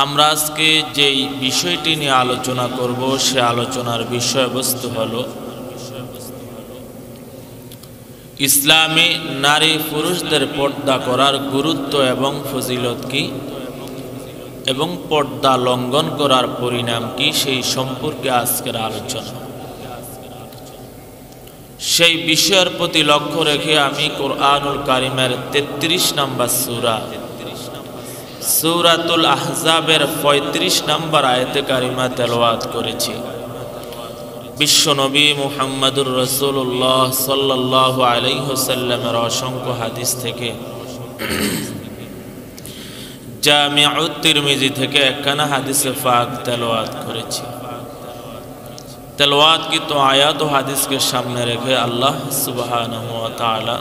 আমরা আজকে যেই বিষয়টি নিয়ে আলোচনা করব সে আলোচনার বিষয়বস্তু হলো ইসলামে নারী পুরুষদের পর্দা করার গুরুত্ব এবং ফজিলত কি এবং পর্দা লঙ্ঘন করার পরিণাম কি সেই সম্পর্কে আজকের আলোচনা। সেই বিষয়ের প্রতি লক্ষ্য রেখে আমি কোরআনুল কারিমের ৩৩ নম্বর সূরাতুল আহজাবের ৩৫ নম্বর আয়াতে কারিমা তেলাওয়াত করেছি। বিশ্বনবী মুহাম্মদুর রাসূলুল্লাহ সাল্লাল্লাহু আলাইহি ওয়াসাল্লামের অসংখ্য হাদিস থেকে, জামিউত তিরমিজি থেকে একখানা হাদিসে পাক তেলাওয়াত করেছি। তেলাওয়াতকৃত আয়াত ও হাদিসকে সামনে রেখে আল্লাহ সুবহানাহু ওয়া তাআলা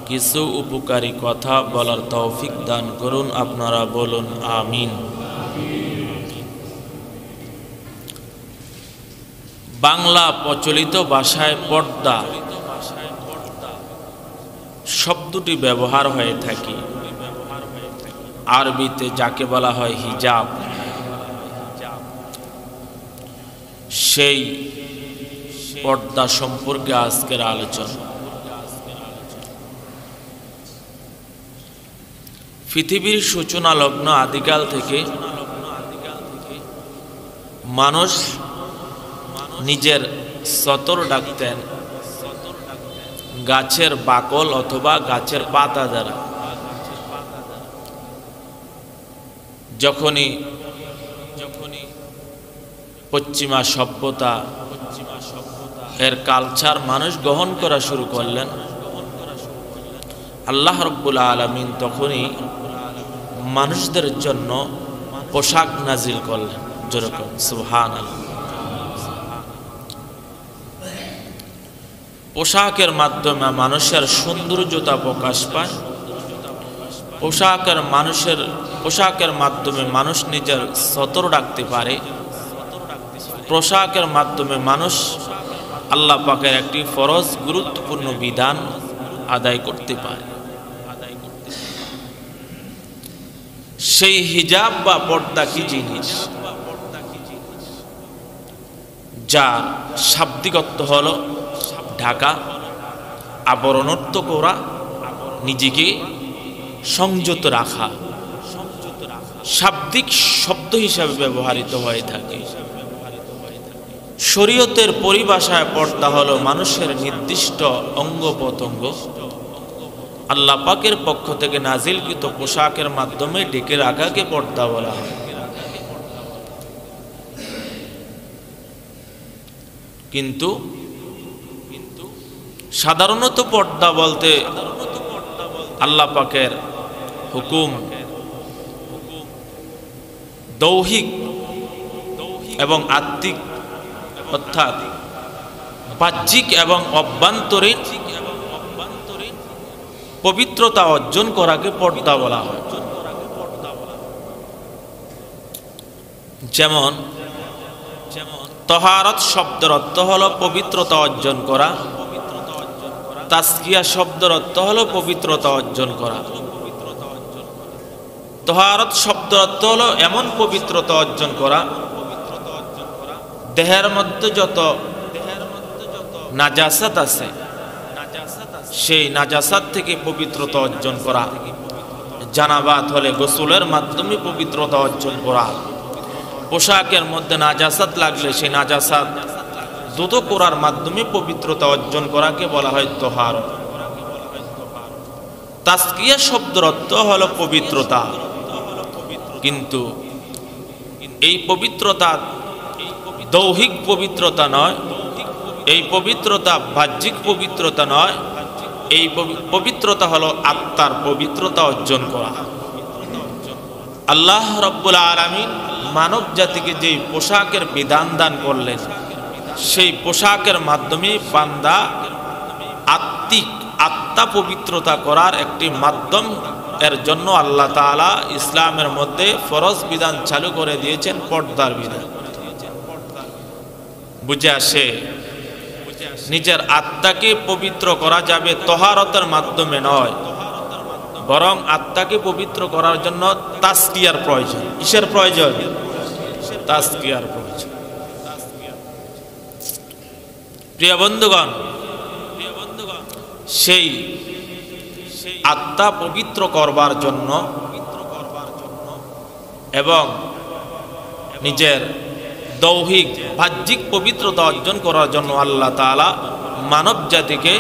কিছু উপকারী কথা বলার তৌফিক দান করুন। আপনারা বলুন আমিন। বাংলা প্রচলিত ভাষায় পর্দা শব্দটি ব্যবহার হয়ে থাকে। আরবিতে যাকে বলা হয় হিজাব, সেই পর্দা সম্পর্কে আজকের আলোচনা। পৃথিবীর সূচনা লগ্ন আদিকাল থেকে মানুষ নিজের সতর ডাকতেন গাছের বাকল অথবা গাছের পাতা দ্বারা। যখনই পশ্চিমা সভ্যতা এর কালচার মানুষ গ্রহণ করা শুরু করলেন, আল্লাহ রাব্বুল আলামিন তখনই মানুষদের জন্য পোশাক নাজিল করলেন। যেরকম সুবহানাল্লাহ। পোশাকের মাধ্যমে মানুষের সৌন্দর্যতা প্রকাশ পায়। পোশাকের মাধ্যমে মানুষ নিজের সতর রাখতে পারে। পোশাকের মাধ্যমে মানুষ আল্লাহ পাকের একটি ফরজ গুরুত্বপূর্ণ বিধান আদায় করতে পারে। সেই হিজাব বা পর্দা কি জিনিস, যার শাব্দিক অর্থ হলো ঢাকা, আবরণত্ব করা, নিজেকে সংযত রাখা, শাব্দিক শব্দ হিসাবে ব্যবহৃত হয়ে থাকে। শরীয়তের পরিভাষায় পর্দা হলো মানুষের নির্দিষ্ট অঙ্গ প্রত্যঙ্গ আল্লাহ পাকের পক্ষ থেকে নাজিলকৃত পোশাকের মাধ্যমে ঢেকে রাখাকে পর্দা বলা হয়। কিন্তু সাধারণত পর্দা বলতে আল্লাহ পাকের হুকুম দৈহিক এবং আত্মিক অর্থাৎ বাহ্যিক এবং অভ্যন্তরীণ পবিত্রতা অর্জন করাকে পর্দা বলা হয়। যেমন তহারত শব্দের অর্থ হলো পবিত্রতা অর্জন করা, তাসকিয়া শব্দের অর্থ হলো পবিত্রতা অর্জন করা। তহারত শব্দের অর্থ হলো এমন পবিত্রতা অর্জন করা দেহের মধ্যে যত নাজাসাত আছে সেই নাজাসাত থেকে পবিত্রতা অর্জন করা। জানাবাত হলে গোসলের মাধ্যমে পবিত্রতা অর্জন করা। পোশাকের মধ্যে নাজাসাত লাগলে সেই নাজাসাত দ্রুত করার মাধ্যমে পবিত্রতা অর্জন করাকে বলা হয় তহারত। তাসকিয়া শব্দের অর্থ হলো পবিত্রতা, কিন্তু এই পবিত্রতা দৈহিক পবিত্রতা নয়, এই পবিত্রতা বাহ্যিক পবিত্রতা নয়, এই পবিত্রতা হলো আত্মার পবিত্রতা অর্জন করা। আল্লাহ রাব্বুল আলামিন মানব জাতিকে যে পোশাকের বিধান দান করলেন, সেই পোশাকের মাধ্যমে বান্দা আত্মা পবিত্রতা করার একটি মাধ্যম এর জন্য আল্লাহ তাআলা ইসলামের মধ্যে ফরজ বিধান চালু করে দিয়েছেন, পর্দার বিধান। বুঝে আসে নিজের আত্মাকে পবিত্র করা যাবে তহারতের মাধ্যমে নয়, বরং আত্মাকে পবিত্র করার জন্য তাজকিয়ার প্রয়োজন। কিসের প্রয়োজন? তাজকিয়ার প্রয়োজন। প্রিয় বন্ধুগণ, সেই আত্মা পবিত্র করবার জন্য এবং নিজের দৌহিক বাহ্যিক পবিত্রতা অর্জন করার জন্য আল্লাহ তাআলা মানব জাতিকে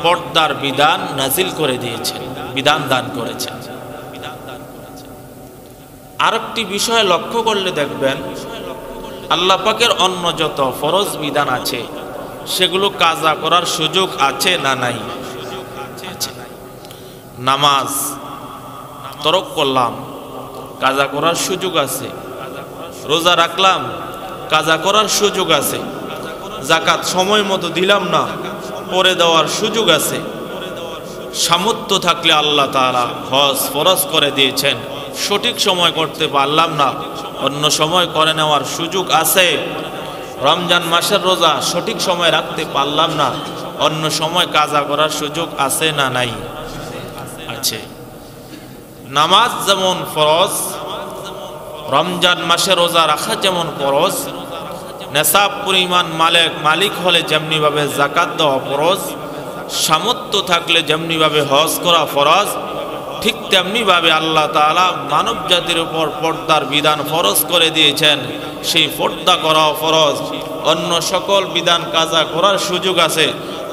পর্দার বিধান নাজিল করে দিয়েছেন, বিধান দান করেছেন। আরেকটি বিষয় লক্ষ্য করলে দেখবেন, আল্লাহ পাকের অন্য যত ফরজ বিধান আছে সেগুলো কাজা করার সুযোগ আছে না নাই? নামাজ তরক করলাম, কাজা করার সুযোগ আছে। রোজা রাখলাম, কাজা করার সুযোগ আছে। যাকাত সময় মতো দিলাম না, পরে দেওয়ার সুযোগ আছে। সামর্থ্য থাকলে আল্লাহ তাআলা হজ ফরজ করে দিয়েছেন, সঠিক সময় করতে পারলাম না, অন্য সময় করে নেওয়ার সুযোগ আছে। রমজান মাসের রোজা সঠিক সময় রাখতে পারলাম না, অন্য সময় কাজা করার সুযোগ আছে না নাই? আছে। নামাজ যেমন ফরজ, রমজান মাসে রোজা রাখা যেমন ফরজ, নেশাব পরিমাণ মালিক হলে যেমনিভাবে যাকাত দেওয়া ফরজ, সামর্থ্য থাকলে যেমনিভাবে হজ করা ফরজ, ঠিক তেমনিভাবে আল্লাহ তাআলা মানব জাতির উপর পর্দার বিধান ফরজ করে দিয়েছেন। সেই পর্দা করাও ফরজ। অন্য সকল বিধান কাজা করার সুযোগ আছে,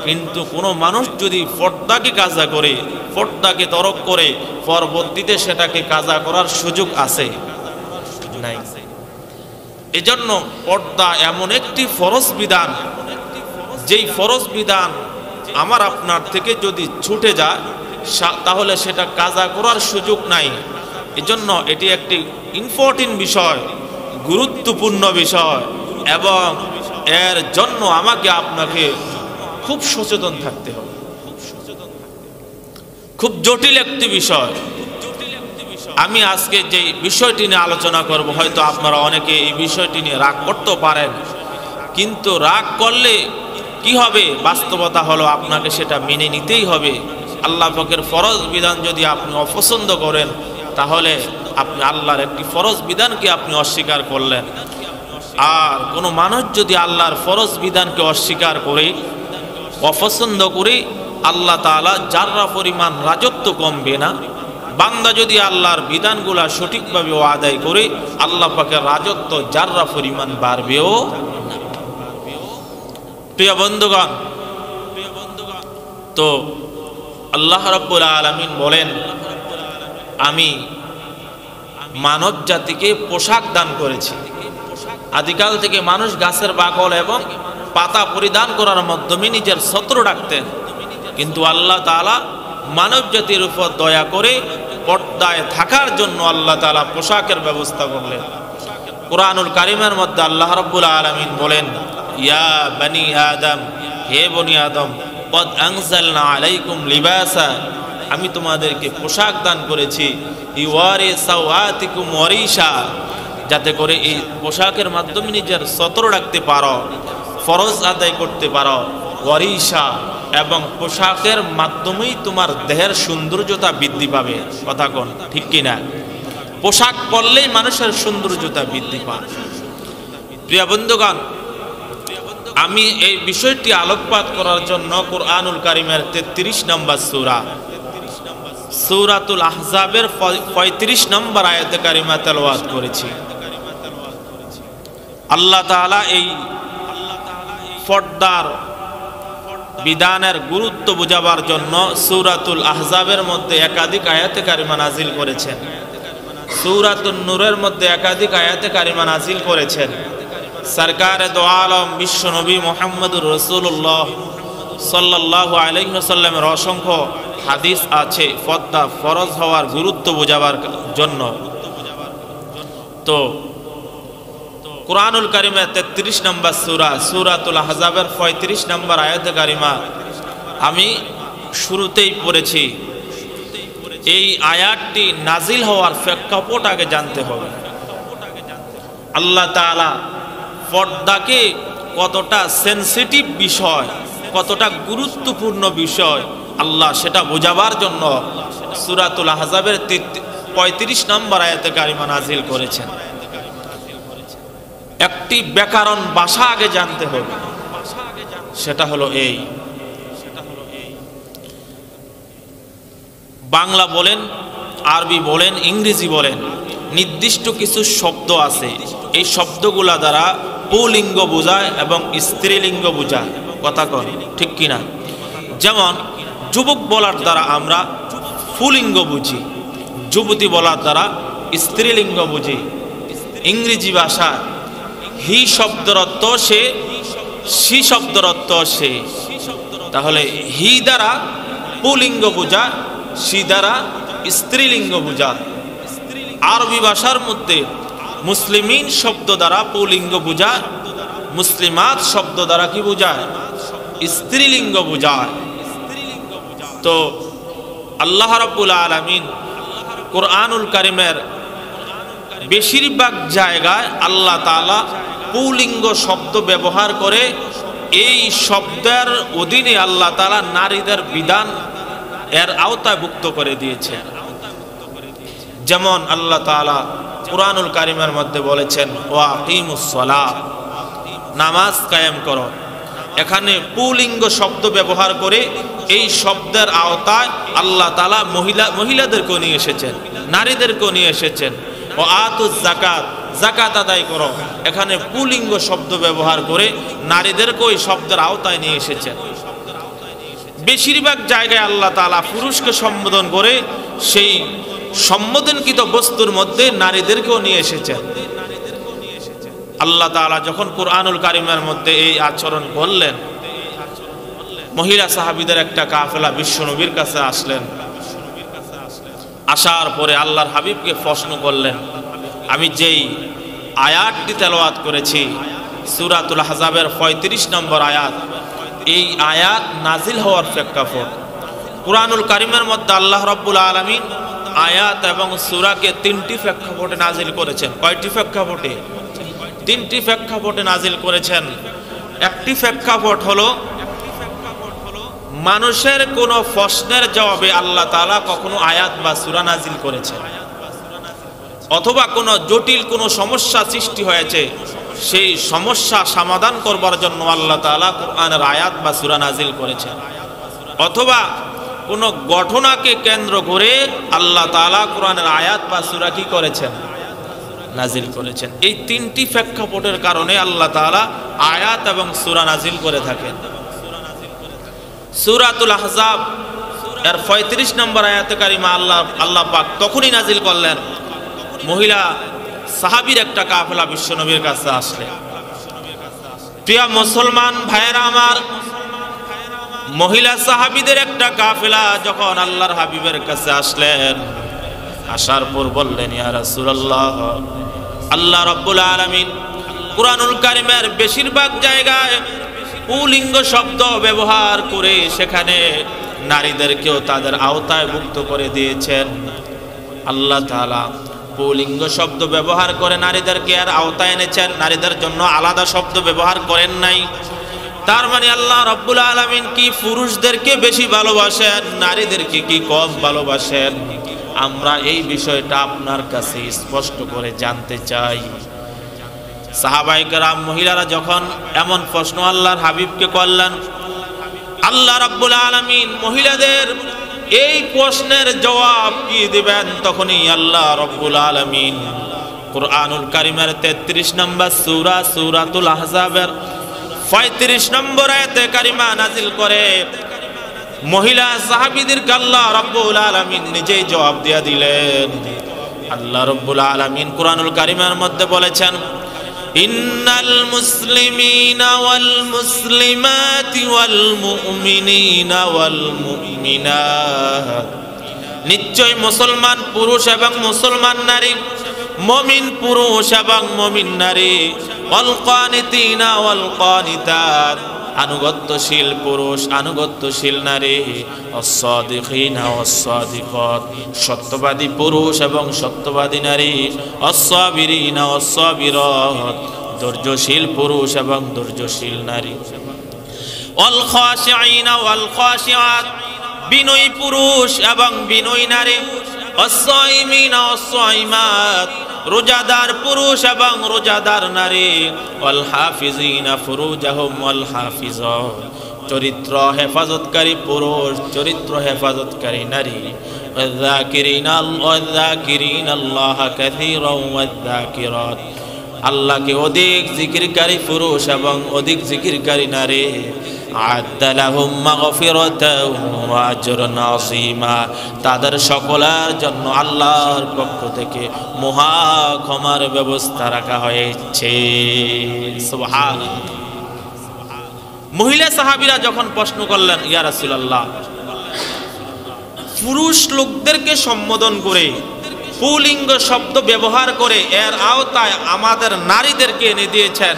কিন্তু কোনো মানুষ যদি পর্দাকে কাজা করে, পর্দাকে তরক করে, পরবর্তীতে সেটাকে কাজা করার সুযোগ আছে নাই? এজন্য পর্দা এমন একটি ফরজ বিধান, যেই ফরজ বিধান আমার আপনার থেকে যদি ছুটে যায় তাহলে সেটা কাজা করার সুযোগ নাই। এজন্য এটি একটি ইম্পর্টেন্ট বিষয়, গুরুত্বপূর্ণ বিষয়, এবং এর জন্য আমাকে আপনাকে খুব সচেতন থাকতে হবে। খুব জটিল একটি বিষয়। আমি আজকে যে বিষয়টি নিয়ে আলোচনা করব, হয়তো আপনারা অনেকে এই বিষয়টি নিয়ে রাগ করতে পারেন, কিন্তু রাগ করলে কি হবে? বাস্তবতা হলো আপনাকে সেটা মেনে নিতেই হবে। আল্লাহ পাকের ফরজ বিধান যদি আপনি অপছন্দ করেন, তাহলে আপনি আল্লাহর একটি ফরজ বিধানকে আপনি অস্বীকার করলেন। আর কোনো মানুষ যদি আল্লাহর ফরজ বিধানকে অস্বীকার করে, অপছন্দ করে, আল্লাহ তাআলা যাররা পরিমাণ রাজত্ব কমবে না। বান্দা যদি আল্লাহর বিধানগুলা সঠিকভাবে আদায় করে, আল্লাহ পাকের রাজত্ব যাররা পরিমাণ বাড়বেও না। প্রিয় বন্ধুগণ, তো আল্লাহ রাব্বুল আলামিন বলেন, আমি মানব জাতিকে পোশাক দান করেছি। আদিকাল থেকে মানুষ গাছের বাকল এবং পাতা পরিধান করার মাধ্যমে নিজের শত্রু ডাকতেন, কিন্তু আল্লাহ তাআলা মানব জাতির উপর দয়া করে পর্দায় থাকার জন্য আল্লাহ তাআলা পোশাকের ব্যবস্থা করলেন। কুরআনুল কারীমের মধ্যে আল্লাহ রাব্বুল আলামিন বলেন, ইয়া বনি আদম, হে বনি আদম, কদ আনজালনা আলাইকুম লিবাসা, আমি তোমাদেরকে পোশাক দান করেছি, ইওয়ারি সাওয়াতিকুম ওয়ারিশা, যাতে করে এই পোশাকের মাধ্যমে নিজের শত্রু রাখতে পারো, ফরজ আদায় করতে পারো, ওয়ারিশা, এবং পোশাকের মাধ্যমেই তোমার দেহের সৌন্দর্যতা বৃদ্ধি পাবে। কথা কোন ঠিক কিনা? পোশাক পরলেই মানুষের সৌন্দর্যতা বৃদ্ধি পায়। প্রিয় বন্ধুগণ, আমি এই বিষয়টি আলোকপাত করার জন্য কুরআনুল কারীমের 33 নম্বর সূরা, সূরাতুল আহজাবের 35 নম্বর আয়াতে কারিমা তেলাওয়াত করেছি। আল্লাহ তাআলা এই পর্দার বিধানের গুরুত্ব বোঝাবার জন্য সূরাতুল আহজাবের মধ্যে একাধিক আয়াতে কারিমা নাজিল করেছেন, সূরাতুন নূরের মধ্যে একাধিক আয়াতে কারিমা নাজিল করেছেন। সরকারে দো আলম বিশ্ব নবী মুহাম্মদুর রাসূলুল্লাহ সাল্লাল্লাহু আলাইহি ওয়াসাল্লামের অসংখ্য হাদিস আছে পর্দা ফরজ হওয়ার গুরুত্ব বোঝাবার জন্য। তো কুরআনুল কারীমের 33 নম্বর সূরা, সূরাতুল আহজাবের 35 নম্বর আয়াতে কারিমা আমি শুরুতেই পড়েছি। এই আয়াতটি নাজিল হওয়ার প্রেক্ষাপট আগে জানতে হবে। আল্লাহ তাআলা পর্দাকে কতটা সেনসিটিভ বিষয়, কতটা গুরুত্বপূর্ণ বিষয়, আল্লাহ সেটা বোঝাবার জন্য সূরাতুল আহজাবের 35 নম্বর আয়াতে কারিমা নাজিল করেছেন। একটি ব্যাকরণ ভাষা আগে জানতে হবে, সেটা হলো এই, বাংলা বলেন, আরবি বলেন, ইংরেজি বলেন, নির্দিষ্ট কিছু শব্দ আছে, এই শব্দগুলা দ্বারা পুলিঙ্গ বোঝায় এবং স্ত্রীলিঙ্গ বোঝায়। কথা কন ঠিক কিনা? যেমন যুবক বলার দ্বারা আমরা পুলিঙ্গ বুঝি, যুবতী বলার দ্বারা স্ত্রীলিঙ্গ বুঝি। ইংরেজি ভাষা হি শব্দের অর্থ সে, সি শব্দের অর্থ সে। তাহলে হি দ্বারা পুলিঙ্গ বোঝা, সি দ্বারা স্ত্রীলিঙ্গ বোঝা। আরবি ভাষার মধ্যে মুসলিমিন শব্দ দ্বারা পুলিঙ্গ বোঝায়, মুসলিমাত শব্দ দ্বারা কি বোঝায়? স্ত্রীলিঙ্গ বোঝায়। তো আল্লাহ রাব্বুল আলামিন কুরআনুল কারীমের বেশিরভাগ জায়গায় আল্লাহ তাআলা পুলিঙ্গ শব্দ ব্যবহার করে। এই শব্দের অধীনে আল্লাহ তাআলা নারীদের বিধান এর আওতাভুক্ত করে দিয়েছে। যেমন আল্লাহ তাআলা কুরআনুল কারীমের মধ্যে বলেছেন, ওয়া আকিমুস সালাহ, নামাজ কায়েম করো। এখানে পুলিঙ্গ শব্দ ব্যবহার করে এই শব্দের আওতায় আল্লাহ তাআলা মহিলাদেরকেও নিয়ে এসেছেন, নারীদেরকেও নিয়ে এসেছেন। ও আতুজ যাকাত, যাকাত আদায় করো, এখানে পুলিঙ্গ শব্দ ব্যবহার করে নারীদেরকেও এই শব্দের আওতায় নিয়ে এসেছেন। বেশিরভাগ জায়গায় আল্লাহ তাআলা পুরুষকে সম্বোধন করে সেই সম্বোধনকৃত বস্তুর মধ্যে নারীদেরকেও নিয়ে এসেছেন। আল্লাহ তাআলা যখন কুরআনুল কারীমের মধ্যে এই আচরণ করলেন, মহিলা সাহাবীদের একটা কাফেলা বিশ্বনবীর কাছে আসলেন। আসার পরে আল্লাহর হাবিবকে প্রশ্ন করলেন, আমি যেই আয়াতটি তেলাওয়াত করেছি সূরাতুল আহজাবের 35 নম্বর আয়াত, এই আয়াত নাজিল হওয়ার প্রেক্ষাপট, কুরআনুল কারীমের মধ্যে আল্লাহ রাব্বুল আলামিন আয়াত এবং সূরাকে 3টি প্রেক্ষাপটে নাজিল করেছেন। কয়টি প্রেক্ষাপটে? 3টি প্রেক্ষাপটে নাজিল করেছেন। একটি প্রেক্ষাপট হলো মানুষের কোন প্রশ্নের জবাবে আল্লাহ তাআলা কখনো আয়াত বা সূরা নাজিল করেছেন, অথবা কোনো জটিল কোনো সমস্যা সৃষ্টি হয়েছে, সেই সমস্যা সমাধান করবার জন্য আল্লাহ তাআলা কুরআনের আয়াত বা সূরা নাজিল করেছেন, অথবা কোনো ঘটনাকে কেন্দ্র করে আল্লাহ তাআলা কুরআনের আয়াত বা সূরা কি করেছেন? নাজিল করেছেন। এই 3টি প্রেক্ষাপটের কারণে আল্লাহ তাআলা আয়াত এবং সূরা নাজিল করে থাকেন। সূরাতুল আহজাব এর 35 নম্বর আয়াতে কারিমা আল্লাহ পাক তখনই নাজিল করলেন, মহিলা সাহাবীর একটা কাফেলা বিশ্বনবীর কাছে আসলেন। প্রিয় মুসলমান ভাইয়েরা আমার, মহিলা সাহাবীদের একটা কাফেলা যখন আল্লাহর হাবিবের কাছে আসলেন, আসার পর বললেন, ইয়া রাসূলুল্লাহ, আল্লাহ রাব্বুল আলামিন কুরআনুল কারীমের বেশিরভাগ জায়গায় পুলিঙ্গ শব্দ ব্যবহার করে সেখানে নারীদেরকেও তাদের আওতায় মুক্ত করে দিয়েছেন। আল্লাহ তাআলা পুলিঙ্গ শব্দ ব্যবহার করে নারীদেরকে আর আওতায় এনেছেন, নারীদের জন্য আলাদা শব্দ ব্যবহার করেন নাই। তার মানে আল্লাহ রাব্বুল আলামিন কি পুরুষদেরকে বেশি ভালোবাসেন, নারীদেরকে কি কম ভালোবাসেন? আমরা এই বিষয়টা আপনার কাছে স্পষ্ট করে জানতে চাই। সাহাবায়ে কেরাম মহিলারা যখন এমন প্রশ্ন আল্লাহর হাবিবকে করলেন, আল্লাহ রাব্বুল আলামিন মহিলাদের এই প্রশ্নের জবাব কি দিবেন, তখনই আল্লাহ রাব্বুল আলামিন কুরআনুল কারীমের 33 নম্বর সূরা সূরাতুল আহজাবের 35 নম্বর আয়াতে কারিমা নাজিল করে মহিলা সাহাবীদেরকে আল্লাহ রাব্বুল আলামিন নিজেই জবাব দিয়ে দিলেন। আল্লাহ রাব্বুল আলামিন কুরআনুল কারীমের মধ্যে বলেছেন, ইন্নাল মুসলিমিনা ওয়াল মুসলিমাতি ওয়াল মুমিনিনা ওয়াল মুমিনাত, নিশ্চয় মুসলমান পুরুষ এবং মুসলমান নারী, মুমিন পুরুষ এবং মুমিন নারী, ওয়াল কানিতিনা ওয়াল কানিতাত, আনুগত্যশীল পুরুষ আনুগত্যশীল নারী, আস-সাদিকিনা ওয়াস-সাদিকাত, সত্যবাদী পুরুষ এবং সত্যবাদী নারী, আস-সাবিরিনা ওয়াস-সাবিরাত, ধৈর্যশীল পুরুষ এবং ধৈর্যশীল নারী, ওয়াল খাশিঈনা ওয়াল খাশিআত, বিনয়ী পুরুষ এবং বিনয়ী নারী, অস-সাইমিনা ওয়াস-সাইমাত, রোজাদার পুরুষ এবং রোজাদার নারী, ওয়াল হাফিজিনা ফুরুজাহুম ওয়াল হাফিজাত, চরিত্র হেফাজতকারী পুরুষ, চরিত্র হেফাজতকারী নারী, ওয়ায-যাকিরিনা আল্লাহ কাসীরান ওয়ায-যাকিরাত, আল্লাহকে অধিক জিকিরকারী পুরুষ এবং অধিক জিকিরকারী নারী, আ'আদ্দা লাহুম মাগফিরাতান ওয়া আজরান আযীমা, তাদের সকলের জন্য আল্লাহর পক্ষ থেকে মহা ক্ষমার ব্যবস্থা রাখা হয়েছে। সুবহানাল্লাহ। মহিলা সাহাবীরা যখন প্রশ্ন করলেন, ইয়া রাসূলুল্লাহ, পুরুষ লোকদেরকে সম্বোধন করে পুলিঙ্গ শব্দ ব্যবহার করে এর আওতায় আমাদের নারীদেরকে এনে দিয়েছেন,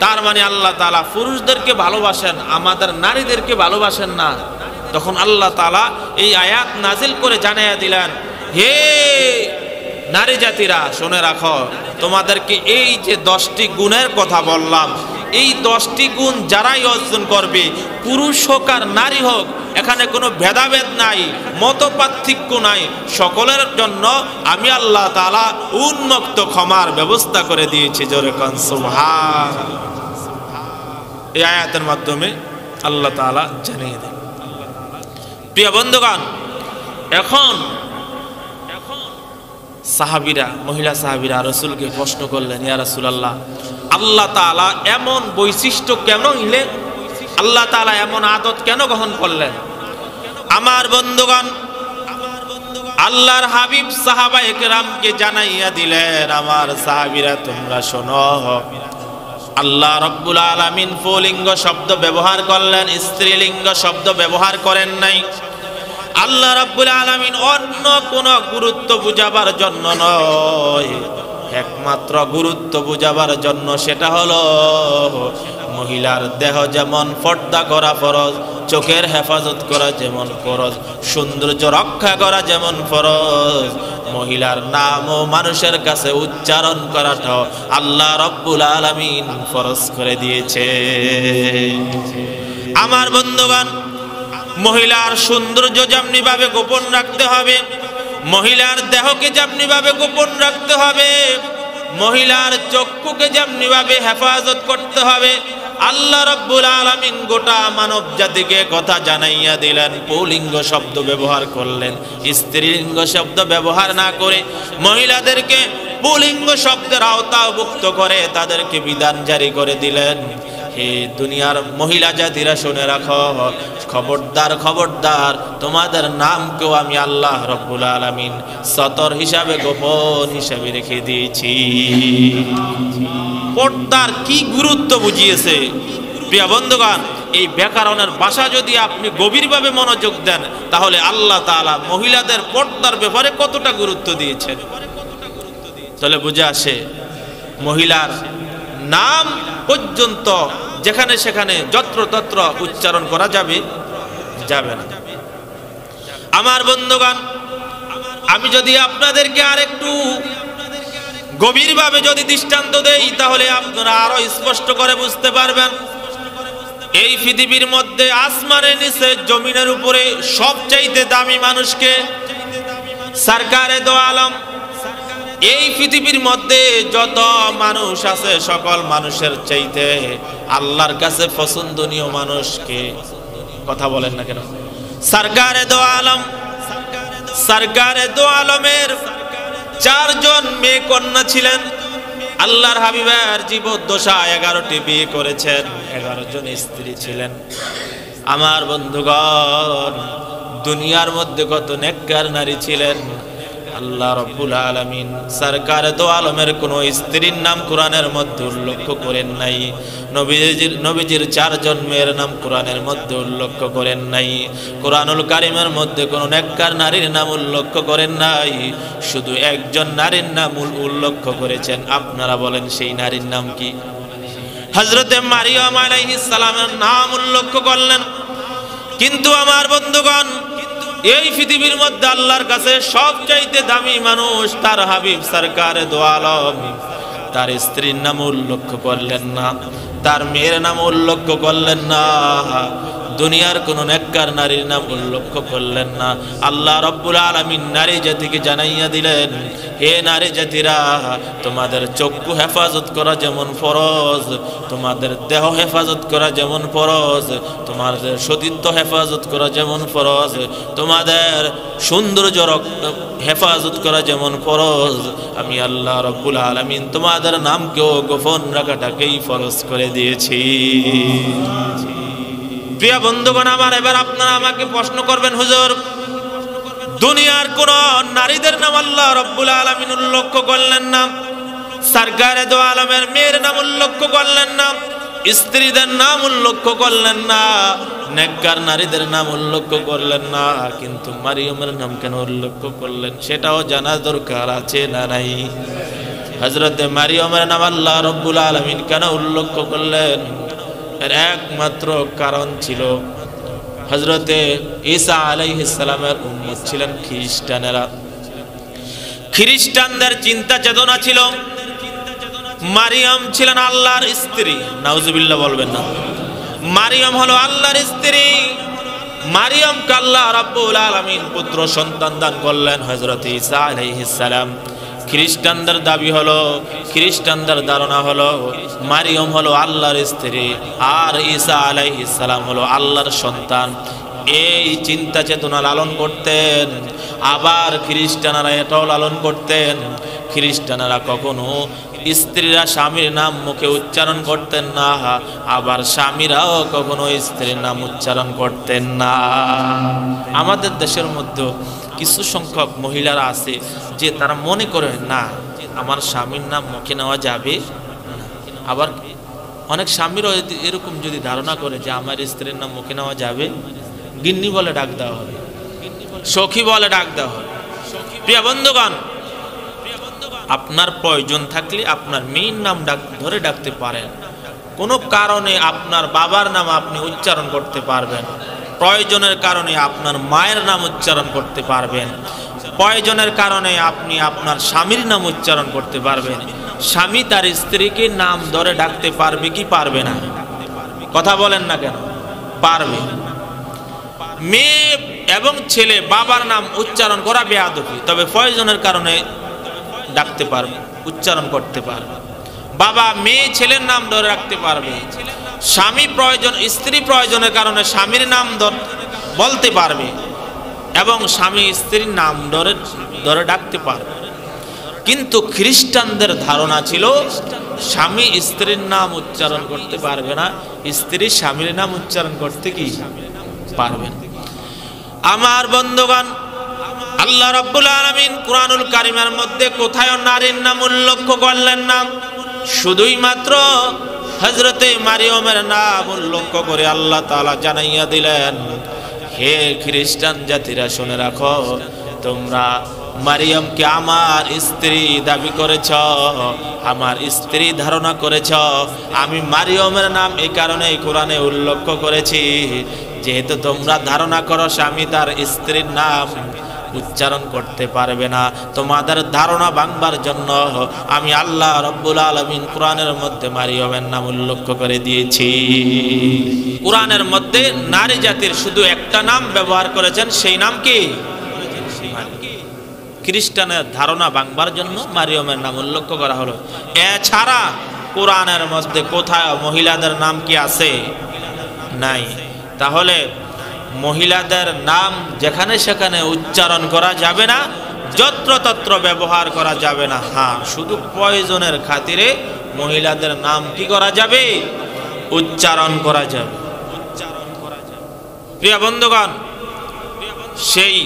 তার মানে আল্লাহ তাআলা পুরুষদেরকে ভালোবাসেন, আমাদের নারীদেরকে ভালোবাসেন না। তখন আল্লাহ তাআলা এই আয়াত নাজিল করে জানিয়ে দিলেন, হে নারী জাতিরা, শুনে রাখো, তোমাদেরকে এই যে 10টি গুণের কথা বললাম, এই 10টি গুণ যারাই অর্জন করবে, পুরুষ হোক আর নারী হোক, এখানে কোনো ভেদাভেদ নাই, মত পার্থক্য নাই, সকলের জন্য আমি আল্লাহ তাআলা উন্মুক্ত ক্ষমার ব্যবস্থা করে দিয়েছি। জোরে কোন সুবহানাল্লাহ। এই আয়াতের মাধ্যমে আল্লাহ তাআলা জানিয়ে দেন। প্রিয় বন্ধুগণ, এখন সাহাবীরা, মহিলা সাহাবীরা রাসূলকে প্রশ্ন করলেন, ইয়া রাসূলুল্লাহ, আল্লাহ তাআলা এমন বৈশিষ্ট্য কেন নিলেন, আল্লাহ তাআলা এমন আদত কেন গ্রহণ করলেন? আমার বন্ধুগণ, আল্লাহর হাবিব সাহাবায়ে কেরামকে জানাইয়া দিলেন, আমার সাহাবীরা তোমরা শোনো, আল্লাহ রাব্বুল আলামিন পুলিঙ্গ শব্দ ব্যবহার করলেন, স্ত্রীলিঙ্গ শব্দ ব্যবহার করেন নাই। আল্লাহ রাব্বুল আলামিন অন্য কোন গুরুত্ব বুঝাবার জন্য নয়, একমাত্র গুরুত্ব বুঝাবার জন্য, সেটা হলো মহিলার দেহ যেমন পর্দা করা ফরজ, চোখের হেফাজত করা যেমন ফরজ, সৌন্দর্য রক্ষা করা যেমন ফরজ, মহিলার নামও মানুষের কাছে উচ্চারণ করাটাও আল্লাহ রাব্বুল আলামিন ফরজ করে দিয়েছে। আমার বন্ধুগণ, মহিলার সৌন্দর্য যেমনি ভাবে গোপন রাখতে হবে, মহিলার দেহকে যেমনি ভাবে গোপন রাখতে হবে, মহিলার চক্ষুকে যেমনি ভাবে হেফাজত করতে হবে, আল্লাহ রাব্বুল আলামিন গোটা মানব জাতিকে কথা জানাইয়া দিলেন। পুলিঙ্গ শব্দ ব্যবহার করলেন, স্ত্রীলিঙ্গ শব্দ ব্যবহার না করে মহিলাদেরকে পুলিঙ্গ শব্দের আওতাভুক্ত করে তাদেরকে বিধান জারি করে দিলেন। হে দুনিয়ার মহিলা জাতিরা, শুনে রাখো, খবরদার খবরদার, তোমাদের নামকেও আমি আল্লাহ রাব্বুল আলামিন সতর হিসাবে, গোপন হিসাবে রেখে দিয়েছি। পর্দার কি গুরুত্ব বুঝিয়েছে প্রিয় বন্ধুগণ, এই ব্যাকরণের ভাষা যদি আপনি গভীরভাবে মনোযোগ দেন, তাহলে আল্লাহ তাআলা মহিলাদের পর্দার ব্যাপারে কতটা গুরুত্ব দিয়েছেন, তাহলে বুঝে আসে মহিলার নাম পর্যন্ত যেখানে সেখানে যত্রতত্র উচ্চারণ করা যাবে না। আমার বন্ধুগণ, আমি যদি আপনাদেরকে আরেকটু গভীরভাবে যদি দৃষ্টান্ত দেই, তাহলে আপনারা আরো স্পষ্ট করে বুঝতে পারবেন। এই পৃথিবীর মধ্যে আসমানের নিচে জমিনের উপরে সবচাইতে দামি মানুষকে সরকারে দো আলম, এই পৃথিবীর মধ্যে যত মানুষ আছে সকল মানুষের চাইতে আল্লাহর কাছে পছন্দনীয় মানুষকে, কথা বলেন না কেন, সরকারে দো আলম, সরকারে দো আলমের 4 জন মেয়ে কন্যা ছিলেন। আল্লাহর হাবিবের জীবদ্দশা 11টি বিয়ে করেছেন, 11 জন স্ত্রী ছিলেন। আমার বন্ধুগণ, দুনিয়ার মধ্যে কত নেককার নারী ছিলেন। আল্লাহ রাব্বুল আলামিন সরকারে দো আলমের কোন স্ত্রীর নাম কোরআনের মধ্যে উল্লেখ করেন নাই, নবীজির 4 জন মেয়ের নাম কোরআনের মধ্যে উল্লেখ করেন নাই, কোরআনুল কারীমের মধ্যে কোন নেককার নারীর নাম উল্লেখ করেন নাই, শুধু একজন নারীর নাম উল্লেখ করেছেন। আপনারা বলেন সেই নারীর নাম কি? হযরতে মারিয়াম আলাইহিস সালামের নাম উল্লেখ করলেন। কিন্তু আমার বন্ধুগণ, এই পৃথিবীর মধ্যে আল্লাহর কাছে সবচাইতে দামি মানুষ তার হাবিব সরকারে দো আলম, তার স্ত্রীর নাম উল্লেখ করলেন না, তার মেয়ের নাম উল্লেখ করলেন না, দুনিয়ার কোন নেককার নারীর নাম উল্লেখ করলেন না। আল্লাহ রাব্বুল আলামিন নারী জাতিকে জানাইয়া দিলেন, হে নারী জাতিরা, তোমাদের চক্ষু হেফাজত করা যেমন ফরজ, তোমাদের দেহ হেফাজত করা যেমন ফরজ, তোমাদের সতীত্ব হেফাজত করা যেমন ফরজ, তোমাদের সৌন্দর্য হেফাজত করা যেমন ফরজ, আমি আল্লাহ রাব্বুল আলামিন তোমাদের নামকেও গোপন রাখাটাকেই ফরজ করে দিয়েছি। প্রিয় বন্ধুগণ আমার, এবার আপনারা আমাকে প্রশ্ন করবেন, হুজুর দুনিয়ার কোন নারীদের নাম আল্লাহ রাব্বুল আলামিন উল্লেখ করলেন না, সরকারে দো আলমের মেয়ের নাম উল্লেখ করলেন না, স্ত্রীদের নাম উল্লেখ করলেন না, নেককার নারীদের নাম উল্লেখ করলেন না, কিন্তু মারিয়মের নাম কেন উল্লেখ করলেন সেটাও জানা দরকার আছে না নাই? হযরতে মারিয়মের নাম আল্লাহ রাব্বুল আলামিন কেন উল্লেখ করলেন? এর একমাত্র কারণ ছিল, হযরতে ঈসা আলাইহিস সালামের উম্মত ছিলেন খ্রিস্টানেরা। খ্রিস্টানদের চিন্তা চেতনা ছিল মারিয়াম ছিলেন আল্লাহর স্ত্রী। নাউজুবিল্লাহ বলবেন না। মারিয়াম হলো আল্লাহর স্ত্রী। মারিয়ামকে আল্লাহ রাব্বুল আলামিন পুত্র সন্তান দান করলেন হযরতে ঈসা আলাইহিস সালাম। খ্রিস্টানদের দাবি হলো, খ্রিস্টানদের ধারণা হলো মারিয়াম হলো আল্লাহর স্ত্রী আর ঈসা আলাইহিস সালাম হলো আল্লাহর সন্তান। এই চিন্তা চেতনা লালন করতেন। আবার খ্রিস্টানরা এটাও লালন করতেন, খ্রিস্টানরা কখনো স্ত্রীরা স্বামীর নাম মুখে উচ্চারণ করতেন না, আবার স্বামীরাও কখনো স্ত্রীর নাম উচ্চারণ করতেন না। আমাদের দেশের মধ্যে কিছু সংখ্যক মহিলারা আছে যে তারা মনে করে না আমার স্বামীর নাম মুখে নেওয়া যাবে। আবার অনেক স্বামীরও এরকম যদি ধারণা করে যে আমার স্ত্রীর নাম মুখে নেওয়া যাবে, গিন্নি বলে ডাক দেওয়া হবে, সখী বলে ডাক দেওয়া হবে। প্রিয় বন্ধুগণ, আপনার প্রয়োজন থাকলে আপনার মেয়ের নাম ধরে ডাকতে পারেন। কোনো কারণে আপনার বাবার নাম আপনি উচ্চারণ করতে পারবেন, প্রয়োজনের কারণে আপনার মায়ের নাম উচ্চারণ করতে পারবেন, প্রয়োজনের কারণে আপনি আপনার স্বামীর নাম উচ্চারণ করতে পারবেন। স্বামী তার স্ত্রীকে নাম ধরে ডাকতে পারবে কি পারবে না? কথা বলেন না কেন? পারবে। মেয়ে এবং ছেলে বাবার নাম উচ্চারণ করা বেয়াদবি, তবে প্রয়োজনের কারণে ডাকতে পারবে, উচ্চারণ করতে পারবে। বাবা মেয়ে ছেলের নাম ধরে রাখতে পারবে। স্বামী প্রয়োজন, স্ত্রী প্রয়োজনের কারণে স্বামীর নাম বলতে পারবে এবং স্বামী স্ত্রীর নাম ধরে ডাকতে পারবে। কিন্তু খ্রিস্টানদের ধারণা ছিল স্বামী স্ত্রীর নাম উচ্চারণ করতে পারবে না, স্ত্রী স্বামীর নাম উচ্চারণ করতে কি পারবে না। আমার বন্ধুগণ, আল্লাহ রাব্বুল আলামিন কুরআনুল কারীমের মধ্যে কোথায় নারীর নাম উল্লেখ করলেন না, শুধুই মাত্র হযরতে মারিয়মের নাম উল্লেখ করে আল্লাহ তাআলা জানাইয়া দিলেন, হে খ্রিস্টান জাতিরা শুনে রাখো, তোমরা মারিয়মকে আমার স্ত্রী দাবি করেছ, আমার স্ত্রী ধারণা করেছ। আমি মারিয়মের নাম এই কারণে কোরআনে উল্লেখ করেছি, যেহেতু তোমরা ধারণা করো স্বামী তার স্ত্রীর নাম উচ্চারণ করতে পারবে না, তোমাদের ধারণা ভাঙবার জন্য আমি আল্লাহ রাব্বুল আলামিন কোরআনের মধ্যে মারিয়মের নাম উল্লেখ করে দিয়েছি। কোরআনের মধ্যে নারী জাতির শুধু একটা নাম ব্যবহার করেছেন, সেই নাম কি? খ্রিস্টানের ধারণা ভাঙবার জন্য মারিয়মের নাম উল্লেখ করা হলো। এছাড়া কোরআনের মধ্যে কোথায় মহিলাদের নাম কি আছে? নাই। তাহলে মহিলাদের নাম যেখানে সেখানে উচ্চারণ করা যাবে না, যত্রতত্র ব্যবহার করা যাবে না। হ্যাঁ, শুধু প্রয়োজনের খাতিরে মহিলাদের নাম কি করা যাবে? উচ্চারণ করা যাবে। প্রিয় বন্ধুগণ, সেই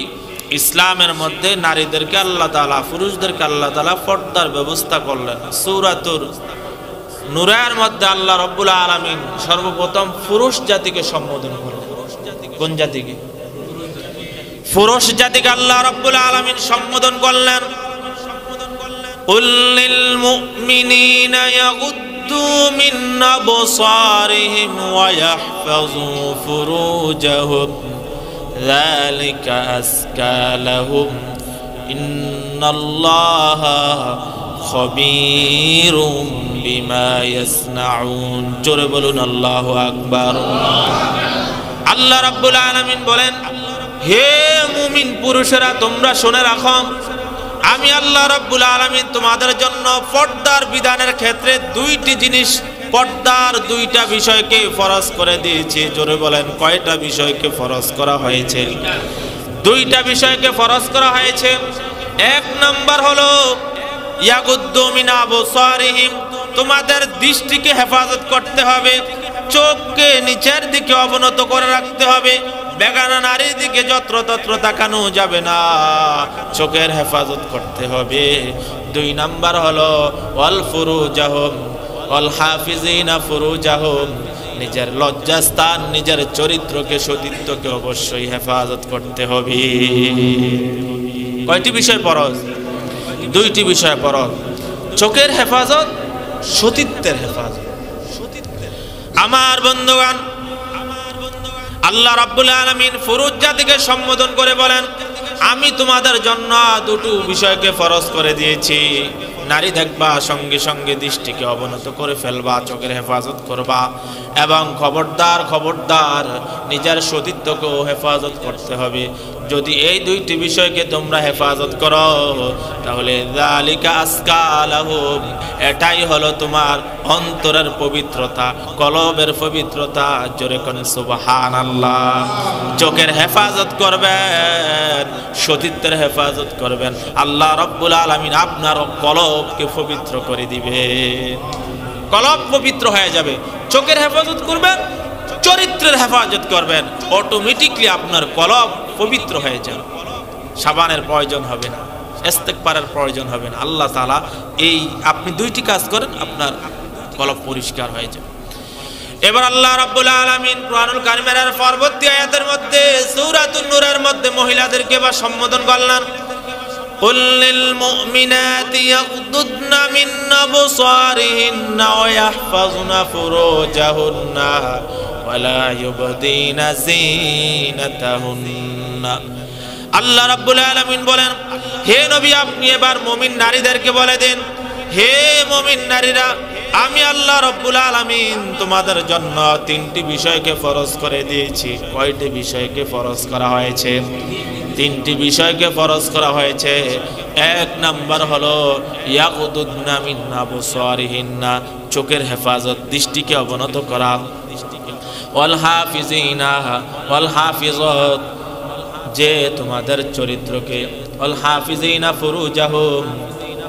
ইসলামের মধ্যে নারীদেরকে আল্লাহ তাআলা, পুরুষদেরকে আল্লাহ তাআলা পর্দার ব্যবস্থা করলেন। সূরাতুর নূরের মধ্যে আল্লাহ রাব্বুল আলামিন সর্বপ্রথম পুরুষ জাতিকে সম্বোধন করলেন। কোন জাতিকে? পুরুষ জাতিকে আল্লাহ রাব্বুল আলামিন সম্বোধন করলেন। কুল্লিল মুমিনিনা ইয়াগুদ্দু মিন আবসারিহিম ওয়া ইয়াহফাযু ফুরুজাহুম যালিকা আসকা লাহুম ইন্নাল্লাহা খবীরুম বিমা ইয়াসনাউন। জোরে বলুন আল্লাহু আকবার। আল্লাহ রাব্বুল আলামিন বলেন, হে মুমিন পুরুষেরা তোমরা শুনে রাখো, আমি আল্লাহ রাব্বুল আলামিন তোমাদের জন্য পর্দার বিধানের ক্ষেত্রে দুইটি জিনিস, পর্দার দুইটা বিষয়কে ফরজ করে দিয়েছি। জোরে বলেন, কয়টা বিষয়কে ফরজ করা হয়েছে? দুইটা বিষয়কে ফরজ করা হয়েছে। এক নাম্বার হলো ইয়াগুদ্দু মিন আবসারিহিম, তোমাদের দৃষ্টিকে হেফাজত করতে হবে, চোখকে নিচের দিকে অবনত করে রাখতে হবে, বেগানা নারীর দিকে যত্রতত্র তাকানো যাবে না, চোখের হেফাজত করতে হবে। দুই নাম্বার হলো ওয়াল ফুরুজাহুম ওয়াল হাফিজিনা ফুরুজাহুম, নিজের লজ্জাস্থান, নিজের চরিত্রকে, সতীত্বকে অবশ্যই হেফাজত করতে হবে। কয়টি বিষয় ফরজ? দুইটি বিষয় ফরজ, চোখের হেফাজত, সতীত্বের হেফাজত। আমার বন্ধুগণ, আল্লাহ রাব্বুল আলামিন ফুরুজ জাতিকে সম্বোধন করে বলেন, আমি তোমাদের জন্য দুটো বিষয়কে ফরজ করে দিয়েছি। নারী দেখবা, সঙ্গে সঙ্গে দৃষ্টিকে অবনত করে ফেলবা, চোখের হেফাজত করবা, এবং খবরদার খবরদার নিজের সতীত্বকেও হেফাজত করতে হবে। যদি এই দুইটি বিষয়কে তোমরা হেফাজত করো তাহলে যালিকা আসকা লাহুম, এটাই হলো তোমার অন্তরের পবিত্রতা, কলবের পবিত্রতা। জোরে কোন সুবহানাল্লাহ। চোখের হেফাজত করবেন, সতীত্বের হেফাজত করবেন, আল্লাহ রাব্বুল আলামিন আপনার কলবকে পবিত্র করে দিবে। কলব পবিত্র হয়ে যাবে। চোখের হেফাজত করবেন, চরিত্রের হেফাজত করবেন, অটোমেটিকলি আপনার কলব পবিত্র হয়ে যাবে। সাবানের প্রয়োজন হবে না, ইস্তেগফারের প্রয়োজন হবে না। আল্লাহ তাআলা এই আপনি দুইটি কাজ করেন, আপনার কলব পরিষ্কার হয়ে যাবে। এবার আল্লাহ রাব্বুল আলামিন কুরআনুল কারীমের পরবর্তী আয়াতের মধ্যে সূরাতুন নূরের মধ্যে মহিলাদেরকে বা সম্বোধন করলেন, قل للمؤمنات يغضضن من أبصارهن ويحفظن فروجهن ولا يبدين زينتهن। আল্লাহ রাব্বুল আলামিন বলেন, হে নবী আপনি এবার মুমিন নারীদেরকে বলে দেন, হে মুমিন নারীরা, আমি আল্লাহ রাব্বুল আলামিন তোমাদের জন্য তিনটি বিষয়কে ফরজ করে দিয়েছি। কয়টি বিষয়কে ফরজ করা হয়েছে? তিনটি বিষয়কে ফরজ করা হয়েছে। এক নাম্বার হলো ইয়াগুদুদনা মিন আবসারিহিন্না, চোখের হেফাজত, দৃষ্টিকে অবনত করা। ওয়াল হাফিজিনা ওয়াল হাফিজাত, যে তোমাদের চরিত্রকে, ওয়াল হাফিজিনা ফুরুজাহুম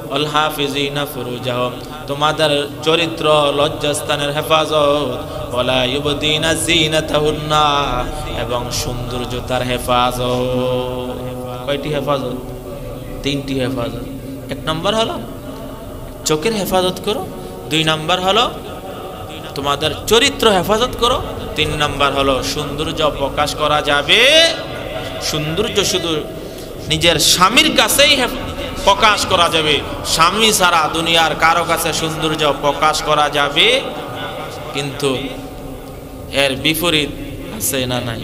ওয়াল হাফিজিনা ফুরুজাহুম, তোমাদের চরিত্র লজ্জাস্থানের হেফাজত। ওয়ালা ইউবদিনা যিনাতাহুন্না, এবং সৌন্দর্যতার হেফাজত। কয়টি হেফাজত? তিনটি হেফাজত। এক নম্বর হলো চোখের হেফাজত করো, দুই নম্বর হলো তোমাদের চরিত্র হেফাজত করো, তিন নম্বর হলো সৌন্দর্য প্রকাশ করা যাবে। সৌন্দর্য শুধু নিজের স্বামীর কাছেই প্রকাশ করা যাবে, স্বামী ছাড়া দুনিয়ার কারো কাছে সৌন্দর্য প্রকাশ করা যাবে। কিন্তু এর বিপরীত আছে না নাই?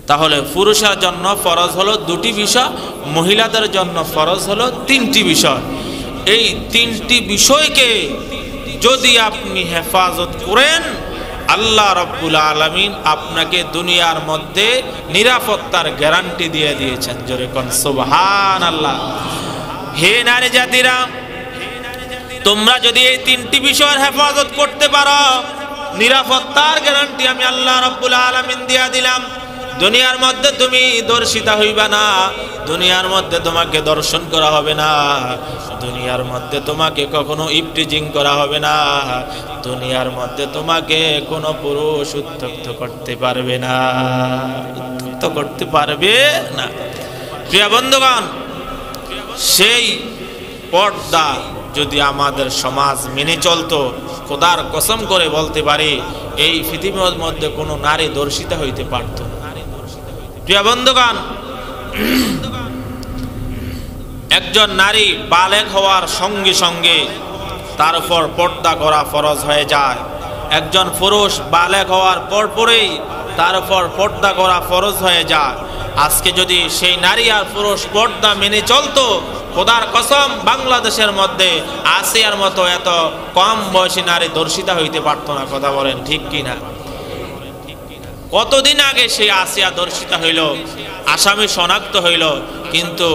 তাহলে পুরুষের জন্য ফরজ হলো দুটি বিষয়, মহিলাদের জন্য ফরজ হলো তিনটি বিষয়। এই তিনটি বিষয়কে যদি আপনি হেফাজত করেন, আল্লাহ রাব্বুল আলামিন আপনাকে দুনিয়ার মধ্যে নিরাপত্তার গ্যারান্টি দিয়ে দিয়েছেন। জোরে কোন সুবহানাল্লাহ। হে নারী জাতিরা, তোমরা যদি এই তিনটি বিষয়ের হেফাজত করতে পারো, নিরাপত্তার গ্যারান্টি আমি আল্লাহ রাব্বুল আলামিন দিয়ে দিলাম। দুনিয়ার মধ্যে তুমি দর্শিতা হইবা না, দুনিয়ার মধ্যে তোমাকে দর্শন করা হবে না, দুনিয়ার মধ্যে তোমাকে কখনো ইফটিজিং করা হবে না, দুনিয়ার মধ্যে তোমাকে কোনো পুরুষ উত্ত্যক্ত করতে পারবে না, উত্ত্যক্ত করতে পারবে না। প্রিয় বন্ধুগণ, সেই পর্দা যদি আমাদের সমাজ মেনে চলতো, খোদার কসম করে বলতে পারি এই পৃথিবীর মধ্যে কোনো নারী দর্শিতা হইতে পারত না। প্রিয় বন্ধুগণ, একজন নারী বালেগ হওয়ার সঙ্গে সঙ্গে তার উপর পর্দা করা ফরজ হয়ে যায়। একজন পুরুষ বালেগ হওয়ার পরপরই তার উপর পর্দা করা ফরজ হয়ে যায়। আজকে যদি সেই নারী আর পুরুষ পর্দা মেনে চলতো, খোদার কসম বাংলাদেশের মধ্যে আসিয়ার মতো এত কম বয়সী নারী দর্শিতা হইতে পারত না। কথা বলেন ঠিক কিনা? কতদিন আগে সেই আসিয়া ধর্ষিতা হইল, আসামি শনাক্ত হইল, কিন্তু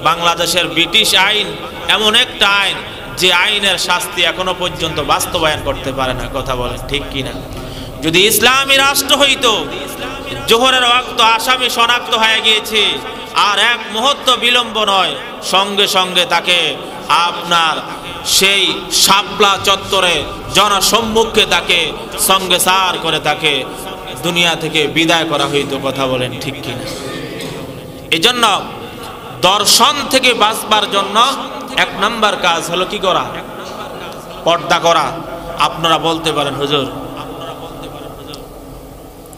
বাংলাদেশের ব্রিটিশ আইন এমন একটা আইন যে আইনের শাস্তি এখনো পর্যন্ত বাস্তবায়ন করতে পারে না। কথা বলেন ঠিক কিনা? যদি ইসলামী রাষ্ট্র হইতো, জোহরের ওয়াক্ত আসামি শনাক্ত হয়ে গিয়েছে, আর এক মুহূর্ত বিলম্ব নয়, সঙ্গে সঙ্গে তাকে আপনার সেই শাপলা চত্বরে জনসম্মুখে তাকে সঙ্গে সার করে তাকে দুনিয়া থেকে বিদায় করা হইতো। কথা বলেন ঠিক কিনা? এই জন্য দর্শন থেকে বাঁচবার জন্য এক নাম্বার কাজ হলো কি করা? পর্দা করা। আপনারা বলতে পারেন, হুজুর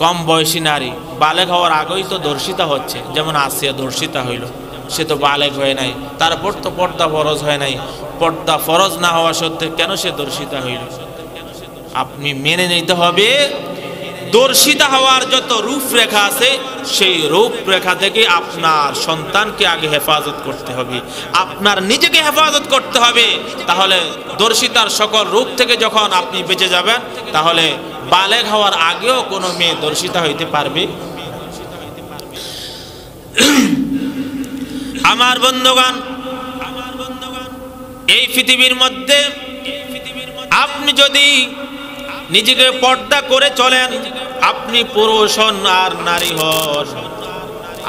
কম বয়সী নারী বালেগ হওয়ার আগেই তো ধর্ষিতা হচ্ছে, যেমন আসিয়া ধর্ষিতা হইল, সে তো বালেগ হয় নাই, তারপর তো পর্দা ফরজ হয় নাই, পর্দা ফরজ না হওয়া সত্ত্বেও কেন সে ধর্ষিতা হইল? আপনি মেনে নিতে হবে, ধর্ষিতা হওয়ার যত রূপরেখা আছে সেই রূপরেখা থেকে আপনার সন্তানকে আগে হেফাজত করতে হবে, আপনার নিজেকে হেফাজত করতে হবে। তাহলে ধর্ষিতার সকল রূপ থেকে যখন আপনি বেঁচে যাবেন, তাহলে বালেগ হওয়ার আগেও কোনো মেয়ে ধর্ষিতা হইতে পারবে। আমার বন্ধুগণ, এই পৃথিবীর মধ্যে আপনি যদি নিজেকে পর্দা করে চলেন, আপনি পুরুষ হন আর নারী হন,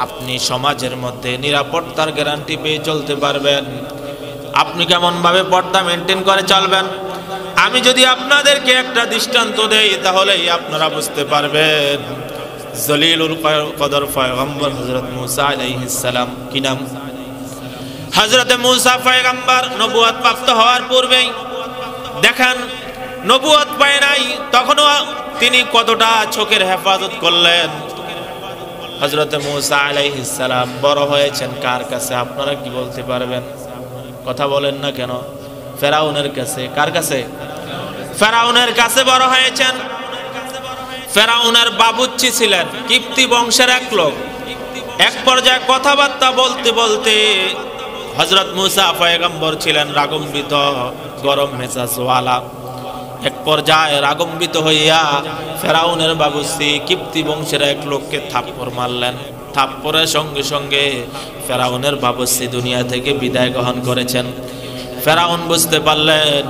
আপনি সমাজের মধ্যে নিরাপত্তার গ্যারান্টি পেয়ে চলতে পারবেন। আপনি কেমন ভাবে পর্দা মেনটেন করে চলবেন, আমি যদি আপনাদেরকে একটা দৃষ্টান্ত দেই তাহলেই আপনারা বুঝতে পারবেন। জলিলুল কদর পয়গম্বর হযরত মুসা আলাইহিস সালাম, কি নাম? হযরত মুসা পয়গম্বর নবুয়ত প্রাপ্ত হওয়ার পূর্বেই দেখেন, নবুয়ত পায় নাই, তখনও তিনি কতটা চোখের হেফাজত করলেন। হযরত মুসা আলাইহিস সালাম বড় হয়েছেন কার কাছে? আপনারা কি বলতে পারবেন? কথা বলেন না কেন? ফেরাউনের কাছে। কার কাছে? ফেরাউনের কাছে বড় হয়েছেন। ফেরাউনের বাবুর্চি ছিলেন, কিপ্তি বংশের এক লোক। এক পর্যায়ে কথাবার্তা বলতে বলতে হযরত মুসা পয়গম্বর ছিলেন রাগম্বিত, গরম মেজাজওয়ালা। এক পর্যায়ে রাগম্বিত হইয়া ফেরাউনের বাবুর্চি কিপ্তি বংশের এক লোককে থাপ্পড় মারলেন। থাপ্পড়ের সঙ্গে সঙ্গে ফেরাউনের বাবুর্চি দুনিয়া থেকে বিদায় গ্রহণ করেছেন। ফেরাউন বুঝতে পারলেন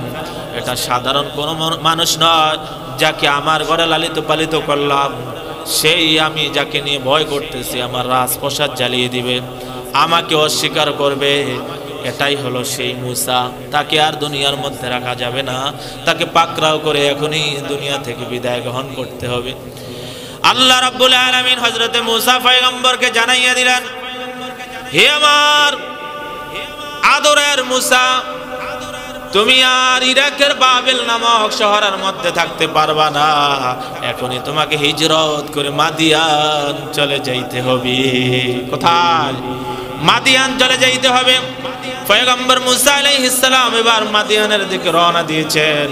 এটা সাধারণ কোনো মানুষ নয়, যাকে আমার ঘরে লালিত পালিত করলাম, সেই আমি যাকে নিয়ে ভয় করতেছি আমার রাজপ্রাসাদ জ্বালিয়ে দিবে, আমাকে অস্বীকার করবে। এটাই হলো সেই মুসা, তাকে আর দুনিয়ার মধ্যে রাখা যাবে না, তাকে পাকড়াও করে এখনই দুনিয়া থেকে বিদায় গ্রহণ করতে হবে। আল্লাহ রাব্বুল আলামিন হযরত মুসা পয়গম্বরকে জানাইয়া দিলেন, হে আমার আদরের মুসা, তুমি আর ইরাকের বাবেল নামক শহরের মধ্যে থাকতে পারবা না, এখনই তোমাকে হিজরত করে মাদিয়ান চলে যাইতে হবে। কোথায়? মাদিয়ান চলে যাইতে হবে। পয়গম্বর মুসা আলাইহিস সালাম এবার মাদিয়ানের দিকে রওনা দিয়েছেন।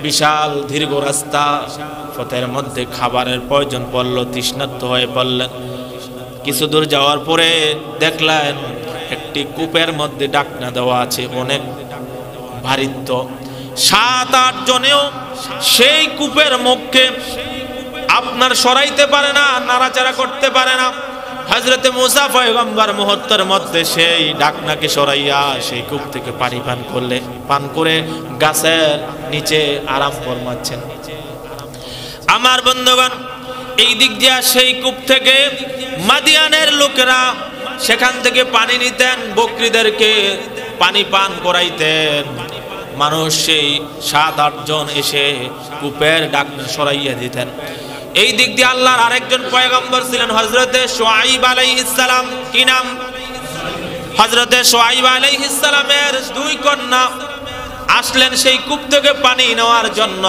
বিশাল দীর্ঘ রাস্তা, পথের মধ্যে খাবারের প্রয়োজন পড়ল, তৃষ্ণার্ত হয়ে পড়লেন। কিছু দূর যাওয়ার পরে দেখলেন একটি কূপের মধ্যে ডাকনা দেওয়া আছে, অনেক ভারিত্ব। 7-8 জনেও সেই কূপের মুখকে আপনার সরাইতে পারে না, নাড়াচাড়া করতে পারে না। হযরতে মুসা পয়গম্বর মুহূর্তের মধ্যে সেই ডাকনাকে সরাইয়া সেই কূপ থেকে পানি পান করে গাছের নিচে আরাম ফরমাচ্ছেন। আমার বন্ধুগণ, এই দিক দিয়া সেই কূপ থেকে মাদিয়ানের লোকেরা সেখান থেকে পানি নিতেন, বকরিদেরকে পানি পান করাইতেন। মানুষ সেই 7-8 জন এসে কূপের ডাকনা সরাইয়া দিতেন। এই দিক দিয়ে আল্লাহর আরেকজন পয়গম্বর ছিলেন হযরতে শুআইব আলাইহিস সালাম। কি নাম? হযরতে শুআইব আলাইহিস সালামের 2 কন্যা আসলেন সেই কূপ থেকে পানি নেওয়ার জন্য।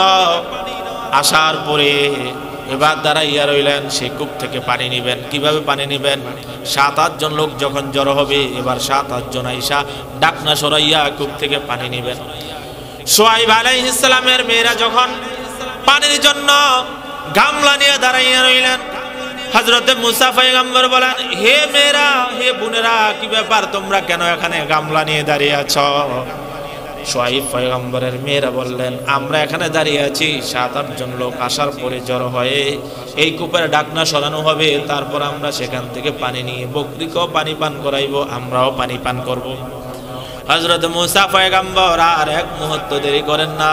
আসার পরে এবার দাঁড়াইয়া রইলেন, সেই কূপ থেকে পানি নিবেন। কিভাবে পানি নিবেন? 7-8 জন লোক যখন জড়ো হবে, এবার 7-8 জন আইসা ডাকনা সরাইয়া কূপ থেকে পানি নিবেন। শুআইব আলাইহিস সালামের মেয়েরা যখন পানির জন্য গামলা নিয়ে দাঁড়াইয়া রইলেন, হযরতে মুসা পয়গম্বর বলেন, হে মেয়েরা, হে বোনেরা, কি ব্যাপার, তোমরা কেন এখানে গামলা নিয়ে দাঁড়িয়ে আছো? শুআয়ব পয়গম্বরের মেয়েরা বললেন, আমরা এখানে দাঁড়িয়ে আছি, 7-8 জন লোক আসার পরে জড়ো হয়ে এই কূপের ঢাকনা সরানো হবে, তারপর আমরা সেখান থেকে পানি নিয়ে বকরিকেও পানি পান করাইব, আমরাও পানি পান করব। হযরত মূসা পয়গম্বর আর এক মুহূর্ত দেরি করেন না,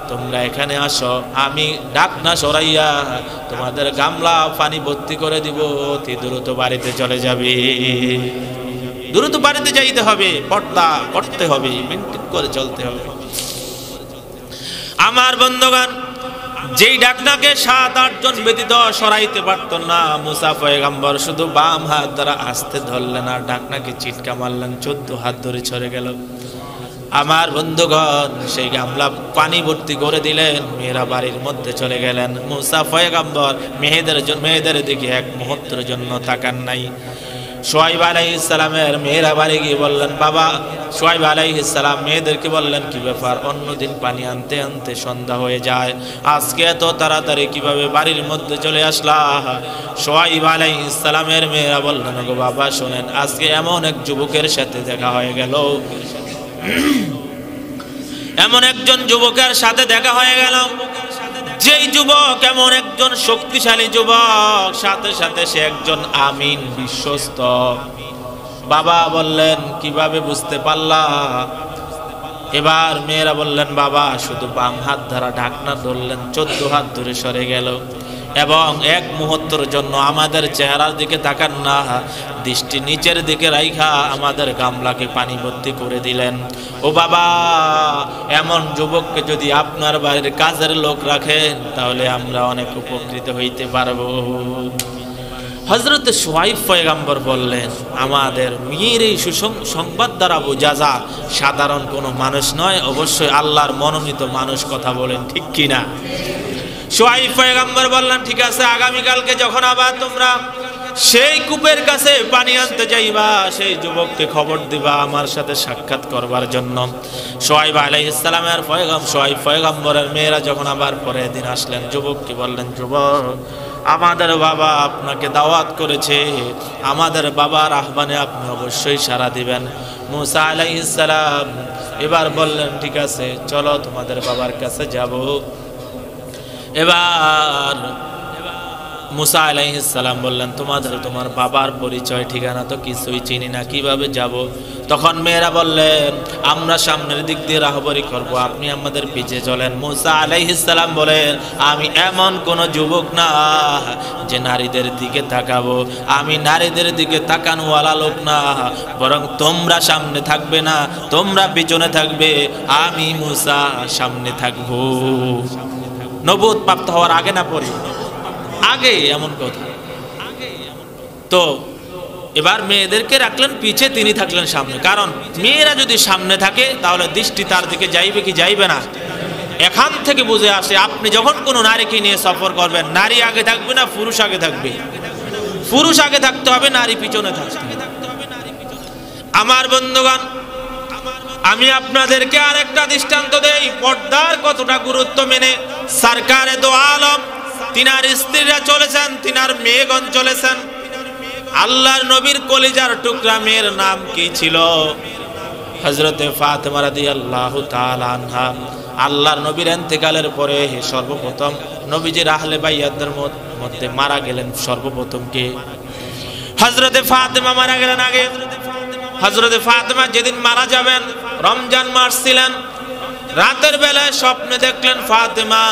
তোমরা এখানে আসো, আমি ঢাকনা সরাইয়া তোমাদের গামলা পানি ভর্তি করে দিব, অতি দ্রুত বাড়িতে চলে যাবে। দ্রুত বাড়িতে যাইতে হবে, পর্দা করতে হবে, মেনটেন করে চলতে হবে। আমার বন্ধুগণ, যেই ঢাকনাকে 7-8 জন ব্যতীত সরাইতে পারত না, মূসা পয়গম্বর শুধু বাম হাত দ্বারা আস্তে ধরলেন আর ঢাকনাকে চিটকা মারলেন, 14 হাত ধরে ছড়ে গেল। আমার বন্ধুগণ, সেই গামলা পানি ভর্তি করে দিলেন, মেয়েরা বাড়ির মধ্যে চলে গেলেন। মূসা পয়গম্বর মেয়েদের দিকে এক মুহূর্তের জন্য তাকান নাই। শুআয়ব আলাইহিস সালামের মেয়েরা বাড়ি গিয়ে বললেন, বাবা শুআয়ব আলাইহিস সালাম মেয়েদেরকে বললেন, কি ব্যাপার, অন্যদিন পানি আনতে আনতে সন্ধ্যা হয়ে যায়, আজকে এত তাড়াতাড়ি কিভাবে বাড়ির মধ্যে চলে আসলা? শুআয়ব আলাইহিস সালামের মেয়েরা বললেন, গো বাবা শোনেন, আজকে এমন এক যুবকের সাথে দেখা হয়ে গেল, এমন একজন যুবকের সাথে দেখা হয়ে গেল, যেই যুবক এমন একজন শক্তিশালী যুবক, সাথে সাথে সে একজন আমিন, বিশ্বস্ত। বাবা বললেন, কিভাবে বুঝতে পারলা? এবার মেয়েরা বললেন, বাবা শুধু বাম হাত দ্বারা ঢাকনা ধরলেন, 14 হাত ধরে সরে গেল, এবং এক মুহূর্তের জন্য আমাদের চেহারার দিকে তাকান না, দৃষ্টি নিচের দিকে রাইখা আমাদের গামলাকে পানি ভর্তি করে দিলেন। ও বাবা, এমন যুবককে যদি আপনার বাড়ির কাজের লোক রাখেন, তাহলে আমরা অনেক উপকৃত হইতে পারবো। হযরত শুআয়ব পয়গম্বর বললেন, আমাদের মেয়ের এই সুসংবাদ দ্বারা বোঝা যায় সাধারণ কোনো মানুষ নয়, অবশ্যই আল্লাহর মনোনীত মানুষ কথা বলেন, ঠিক কিনা? শুআয়ব পয়গম্বর বললেন, ঠিক আছে, আগামীকালকে যখন আবার তোমরা সেই কূপের কাছে পানি আনতে যাইবা, সেই যুবককে খবর দিবা আমার সাথে সাক্ষাৎ করবার জন্য। শুআয়ব আলাইহিস সালামের শুআয়ব পয়গম্বরের মেয়েরা যখন আবার পরের দিন আসলেন, যুবককে বললেন, যুবক আমাদের বাবা আপনাকে দাওয়াত করেছে, আমাদের বাবার আহ্বানে আপনি অবশ্যই সাড়া দিবেন। মূসা আলাইহিস সালাম এবার বললেন, ঠিক আছে, চলো তোমাদের বাবার কাছে যাব। এবার মূসা আলাইহিস সালাম বললেন, তোমার বাবার পরিচয় ঠিকানা তো কিছুই চিনি না, কিভাবে যাব? তখন মেয়েরা বললেন, আমরা সামনের দিক দিয়ে রাহবরি করব, আপনি আমাদের পিছে চলেন। মূসা আলাইহিস সালাম বলেন, আমি এমন কোন যুবক না যে নারীদের দিকে তাকাবো, আমি নারীদের দিকে তাকানোওয়ালা লোক না, বরং তোমরা সামনে থাকবে না, তোমরা পিছনে থাকবে, আমি মূসা সামনে থাকবো। নবুয়ত প্রাপ্ত হওয়ার আগে না পরে? আগে, এমন কথা। তো এবার মেয়েদেরকে রাখলেন পিছে, তিনি থাকলেন সামনে, কারণ মেয়েরা যদি সামনে থাকে তাহলে দৃষ্টি তার দিকে যাইবে কি যাইবে না? এখান থেকে বুঝে আসে, আপনি যখন কোনো নারীকে নিয়ে সফর করবেন, নারী আগে থাকবে না পুরুষ আগে থাকবে? পুরুষ আগে থাকতে হবে, নারী পিছনে থাকতে হবে। আমার বন্ধুগণ, আমি আপনাদেরকে আরেকটা দৃষ্টান্ত দেই, পর্দার কতটা গুরুত্ব মেনে সরকারে দো আলম, তিনার স্ত্রীরা চলেছেন, তিনার মেয়েগণ চলেছেন। আল্লাহর নবীর কলিজার টুকরা মেয়ের নাম কি ছিল? হযরতে ফাতেমা রাদিয়াল্লাহু তাআলা আনহা। আল্লাহর নবীর ইন্তেকালের পরে সর্বপ্রথম নবীজির আহলে বাইয়াতদের মধ্যে মারা গেলেন সর্বপ্রথম কে? হযরতে ফাতেমা মারা গেলেন আগে। হযরতে ফাতেমা যেদিন মারা যাবেন, রমজান মাস ছিলেন, রাতের বেলায় স্বপ্নে দেখলেন, ফাতেমা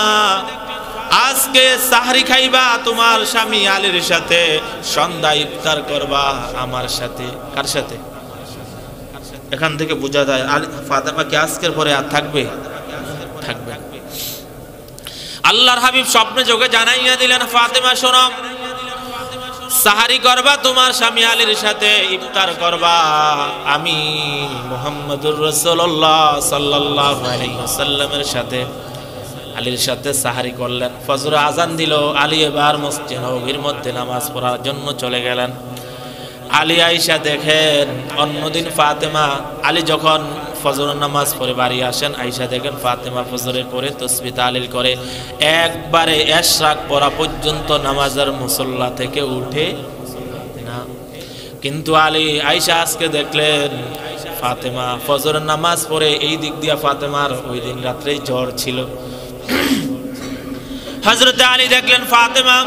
আজকে সাহরি খাইবা তোমার স্বামী আলীর সাথে, সন্ধ্যা ইফতার করবা আমার সাথে। কার সাথে? এখান থেকে বোঝা যায় ফাতেমা কি আজকের পরে আর থাকবে? থাকবে। আল্লাহর হাবিব স্বপ্নে যোগে জানাইয়া দিলেন, ফাতেমা শোনো, সাহারি করবা তোমার স্বামী আলীর সাথে, ইফতার করবা আমি মুহাম্মদুর রাসূলুল্লাহ সাল্লাল্লাহু আলাইহি ওয়াসাল্লামের সাথে। আলীর সাথে সাহারি করলেন। ফজর আজান দিল, আলী এবার মসজিদে নববীর মধ্যে নামাজ পড়ার জন্য চলে গেলেন। আলী আয়েশা দেখেন, অন্যদিন ফাতেমা, আলী যখন ফজরের নামাজ পড়ে বাড়ি আসেন, আয়েশা দেখেন ফাতেমা ফজরের পরে তাসবিহ তাহলিল করে একবারে ইশরাক পড়া পর্যন্ত নামাজের মুসল্লা থেকে উঠে না। কিন্তু আলী আয়েশা আজকে দেখলেন ফাতেমা ফজরের নামাজ পড়ে এই দিক দিয়া ফাতেমার ওই দিন রাত্রেই জ্বর ছিল। হযরত আলী দেখলেন ফাতেমা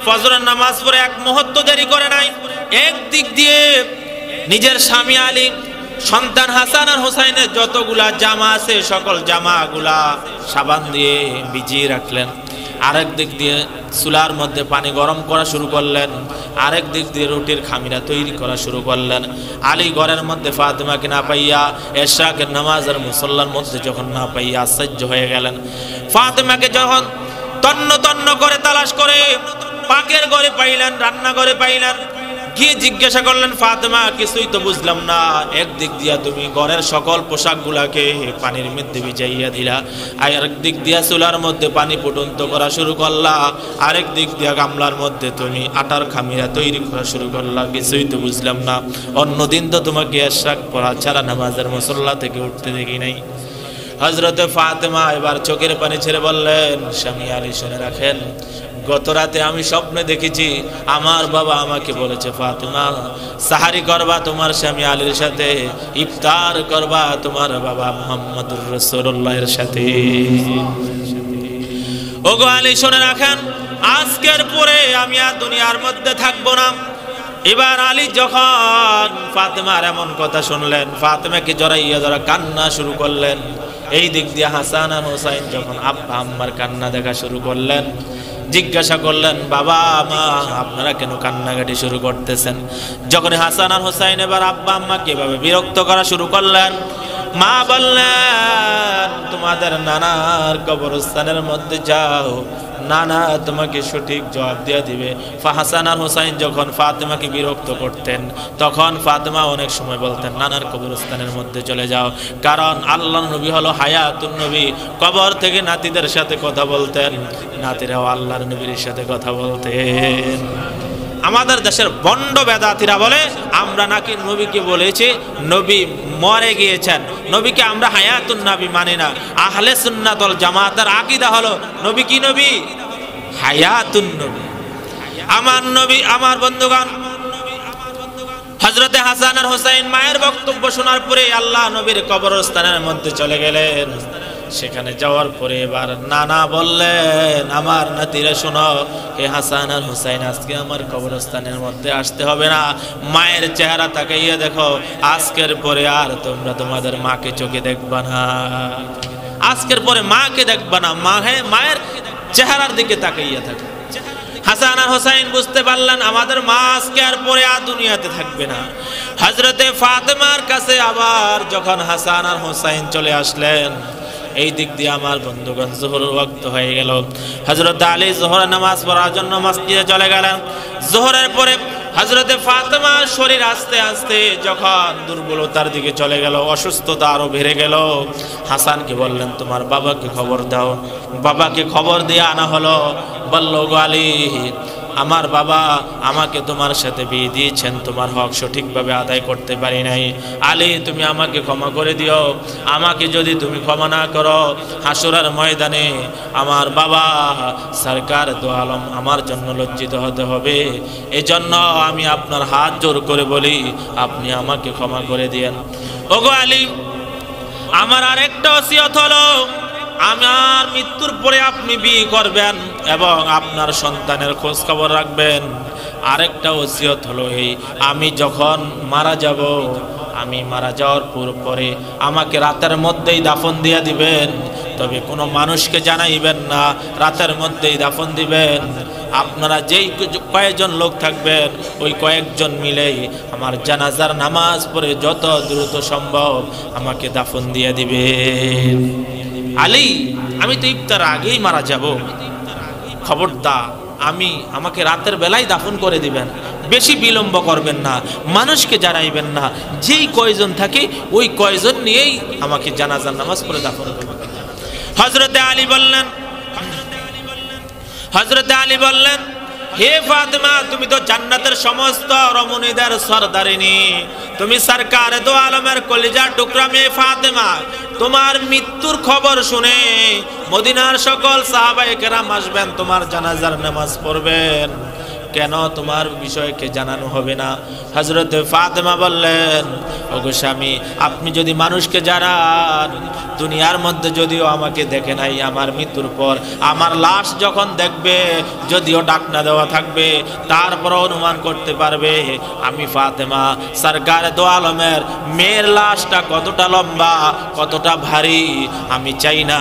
ফজরের নামাজ পড়ে এক মুহূর্ত দেরি করে নাই, এক দিক দিয়ে নিজের স্বামী আলী সন্তান হাসান আর হোসাইনের যতগুলা জামা আছে সকল জামাগুলা সাবান দিয়ে ভিজিয়ে রাখলেন, আরেক দিক দিয়ে চুলার মধ্যে পানি গরম করা শুরু করলেন, আরেক দিক দিয়ে রুটির খামিরা তৈরি করা শুরু করলেন। আলী ঘরের মধ্যে ফাতেমাকে না পাইয়া এশরাকের নামাজের মুসল্লার মধ্যে যখন না পাইয়া আশ্চর্য হয়ে গেলেন। ফাতেমাকে যখন তন্ন তন্ন করে তালাশ করে পাকের ঘরে পাইলেন, রান্নাঘরে পাইলেন, গিয়ে জিজ্ঞাসা করলেন ফাতেমা কিছুই তো বুঝলাম না, একদিক দিয়া তুমি ঘরের সকল পোশাকগুলাকে পানির মধ্যে ভিজাইয়া দিলা, আর আরেক দিক দিয়া চুলার মধ্যে পানি ফুটন্ত করা শুরু করলা, আরেক দিক দিয়া গামলার মধ্যে তুমি আটার খামিরা তৈরি করা শুরু করলা, কিছুই তো বুঝলাম না। অন্যদিন তো তোমাকে এশরাক পড়া ছাড়া নামাজের মুসল্লা থেকে উঠতে দেখি নাই। হযরতে ফাতেমা এবার চোখের পানি ছেড়ে বললেন, স্বামী আলী শুনে রাখেন, গত রাতে আমি স্বপ্নে দেখেছি আমার বাবা আমাকে বলেছে ফাতেমা সাহারি করবা তোমার স্বামী আলীর সাথে, ইফতার করবা তোমার বাবা মুহাম্মদুর রাসূলুল্লাহর সাথে। ওগো আলী শুনে রাখেন, আজকের পরে আমি আর দুনিয়ার মধ্যে থাকবো না। এবার আলী যখন ফাতেমার এমন কথা শুনলেন, ফাতেমাকে জড়াইয়া জড়া কান্না শুরু করলেন। এই দিক দিয়ে হাসান আর হোসাইন যখন আব্বা আম্মার কান্না দেখা শুরু করলেন, জিজ্ঞাসা করলেন বাবা মা আপনারা কেন কান্নাকাটি শুরু করতেছেন? যখন হাসান আর হোসাইন এবার আব্বা আম্মাকে এভাবে বিরক্ত করা শুরু করলেন, মা বললেন তোমাদের নানার কবরস্থানের মধ্যে যাও, নানা তোমাকে সঠিক জবাব দিয়ে দিবে। হাসান আর হোসাইন যখন ফাতেমাকে বিরক্ত করতেন তখন ফাতেমা অনেক সময় বলতেন নানার কবরস্থানের মধ্যে চলে যাও, কারণ আল্লাহর নবী হলো হায়াতুন নবী, কবর থেকে নাতিদের সাথে কথা বলতেন, নাতিরাও আল্লাহর নবীর সাথে কথা বলতেন। আমাদের দেশের বন্ড বেদাতিরা বলে আমরা নাকি নবীকে বলেছি নবী মরে গিয়েছেন, নবীকে আমরা হায়াতুন নবী মানি না। আহলে সুন্নাত ওয়াল জামাতের আকীদা হলো নবী কি নবী? হায়াতুন নবী। আমার নবী, আমার বন্ধুগণ, হযরতে হাসান আর হোসাইন মায়ের বক্তব্য শোনার পরে আল্লাহ নবীর কবরস্থানের মধ্যে চলে গেলেন। সেখানে যাওয়ার পরে এবার নানা বললেন আমার নাতিরা শোনো, হে হাসান আর হোসাইন আজকে আমার কবরস্থানের মধ্যে আসতে হবে না, মায়ের চেহারা তাকাইয়া দেখো, আজকের পরে আর তোমরা তোমাদের মাকে চোখে দেখবা না, আজকের পরে মাকে দেখবা না, মায়ের চেহারার দিকে তাকাইয়া থাকো। হাসান আর হোসাইন বুঝতে পারলেন আমাদের মা আজকে আর পরে আর দুনিয়াতে থাকবে না। হযরতে ফাতেমার কাছে আবার যখন হাসান আর হোসাইন চলে আসলেন, এই দিক দিয়ে আমার বন্ধুগণ যোহরের ওয়াক্ত হয়ে গেল। হযরত আলী যোহরের নামাজ পড়ার জন্য মসজিদে চলে গেলেন। যোহরের পরে হযরতে ফাতেমার শরীর আস্তে আস্তে যখন দুর্বলতার দিকে চলে গেল, অসুস্থতা আরো বেড়ে গেল, হাসানকে বললেন তোমার বাবাকে খবর দাও। বাবাকে খবর দিয়ে আনা হলো। বলল গো আলী, আমার বাবা আমাকে তোমার সাথে বিয়ে দিয়েছেন, তোমার হক সঠিকভাবে আদায় করতে পারি নাই। আলী তুমি আমাকে ক্ষমা করে দিও, আমাকে যদি তুমি ক্ষমা না করো হাসরের ময়দানে আমার বাবা সরকার দো আলম আমার জন্য লজ্জিত হতে হবে। এজন্য আমি আপনার হাত জোর করে বলি আপনি আমাকে ক্ষমা করে দিয়েন। ওগো আলী, আমার আরেকটা ওসিয়ত হলো আমার মৃত্যুর পরে আপনি বিয়ে করবেন এবং আপনার সন্তানের খোঁজ খবর রাখবেন। আরেকটা ওসিয়ত হলো এই, আমি যখন মারা যাব, আমি মারা যাওয়ার পরে আমাকে রাতের মধ্যেই দাফন দিয়ে দিবেন, তবে কোনো মানুষকে জানাইবেন না, রাতের মধ্যেই দাফন দিবেন। আপনারা যেই কয়েকজন লোক থাকবেন ওই কয়েকজন মিলেই আমার জানাজার নামাজ পড়ে যত দ্রুত সম্ভব আমাকে দাফন দিয়ে দিবেন। আলী, আমি তো ইফতার আগেই মারা যাব, খবরদার আমাকে রাতের বেলায় দাফন করে দিবেন, বেশি বিলম্ব করবেন না, মানুষকে জানাইবেন না, যেই কয়জন থাকে ওই কয়জন নিয়েই আমাকে জানাজার নামাজ পড়ে দাফন করবেন। হযরতে আলী বললেন হে ফাতেমা, তুমি তো জান্নাতের সমস্ত রমণীদের সরদারিনী, তুমি সরকারে দো আলমের কলিজার টুকরা মেয়ে ফাতেমা। তোমার মৃত্যুর খবর শুনে মদিনার সকল সাহাবায়ে কেরাম আসবেন, তোমার জানাজার নামাজ পড়বেন। কেন তোমার বিষয়কে জানানো হবে না? হযরত ফাতেমা বললেন, ওগো স্বামী, আপনি যদি মানুষকে জানান, দুনিয়ার মধ্যে যদিও আমাকে দেখে নাই, আমার মৃত্যুর পর আমার লাশ যখন দেখবে, যদিও ডাকনা দেওয়া থাকবে, তারপর অনুমান করতে পারবে আমি ফাতেমা সরকারে দো আলমের মেয়ের লাশটা কতটা লম্বা, কতটা ভারী। আমি চাই না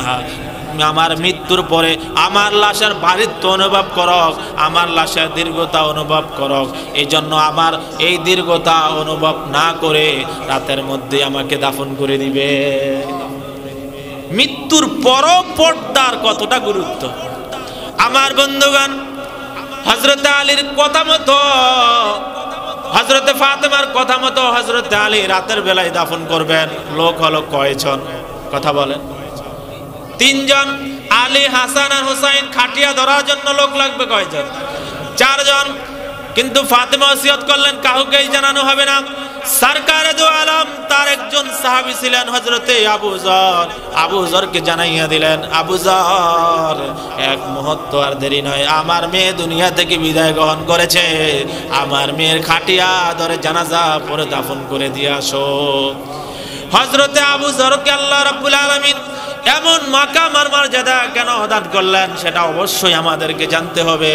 আমার মৃত্যুর পরে আমার লাশের ভারিত্ব অনুভব করক, আমার লাশের দীর্ঘতা অনুভব করক। এই জন্য আমার এই দীর্ঘতা অনুভব না করে রাতের মধ্যে আমাকে দাফন করে দিবে। মৃত্যুর পরও পর্দার কতটা গুরুত্ব। আমার বন্ধুগণ, হযরত আলীর কথা মতো, হযরত ফাতেমার কথা মতো হযরত আলী রাতের বেলায় দাফন করবেন। লোক হলো কয়জন? কথা বলেন। 3 জন। আলী, হাসান আর হুসাইন খাটিয়া ধরার জন্য লোক লাগবে কয়জন? 4 জন। কিন্তু ফাতেমা ওসিয়ত করলেন কাউকেই জানানো হবে না। সরকারে দো আলম তার একজন সাহাবী ছিলেন হযরতে আবু যর। আবু যরকে জানাইয়া দিলেন, আবু যর, এক মুহূর্ত আর দেরি নয়, আমার মেয়ে দুনিয়া থেকে বিদায় গ্রহণ করেছে, আমার মেয়ের খাটিয়া ধরে জানাজা পরে দাফন করে দিয়ে আসো। হযরতে আবু যরকে আল্লাহ রাব্বুল আলামিন এমন মাকাম আর মর্যাদা কেন দান করলেন সেটা অবশ্যই আমাদেরকে জানতে হবে।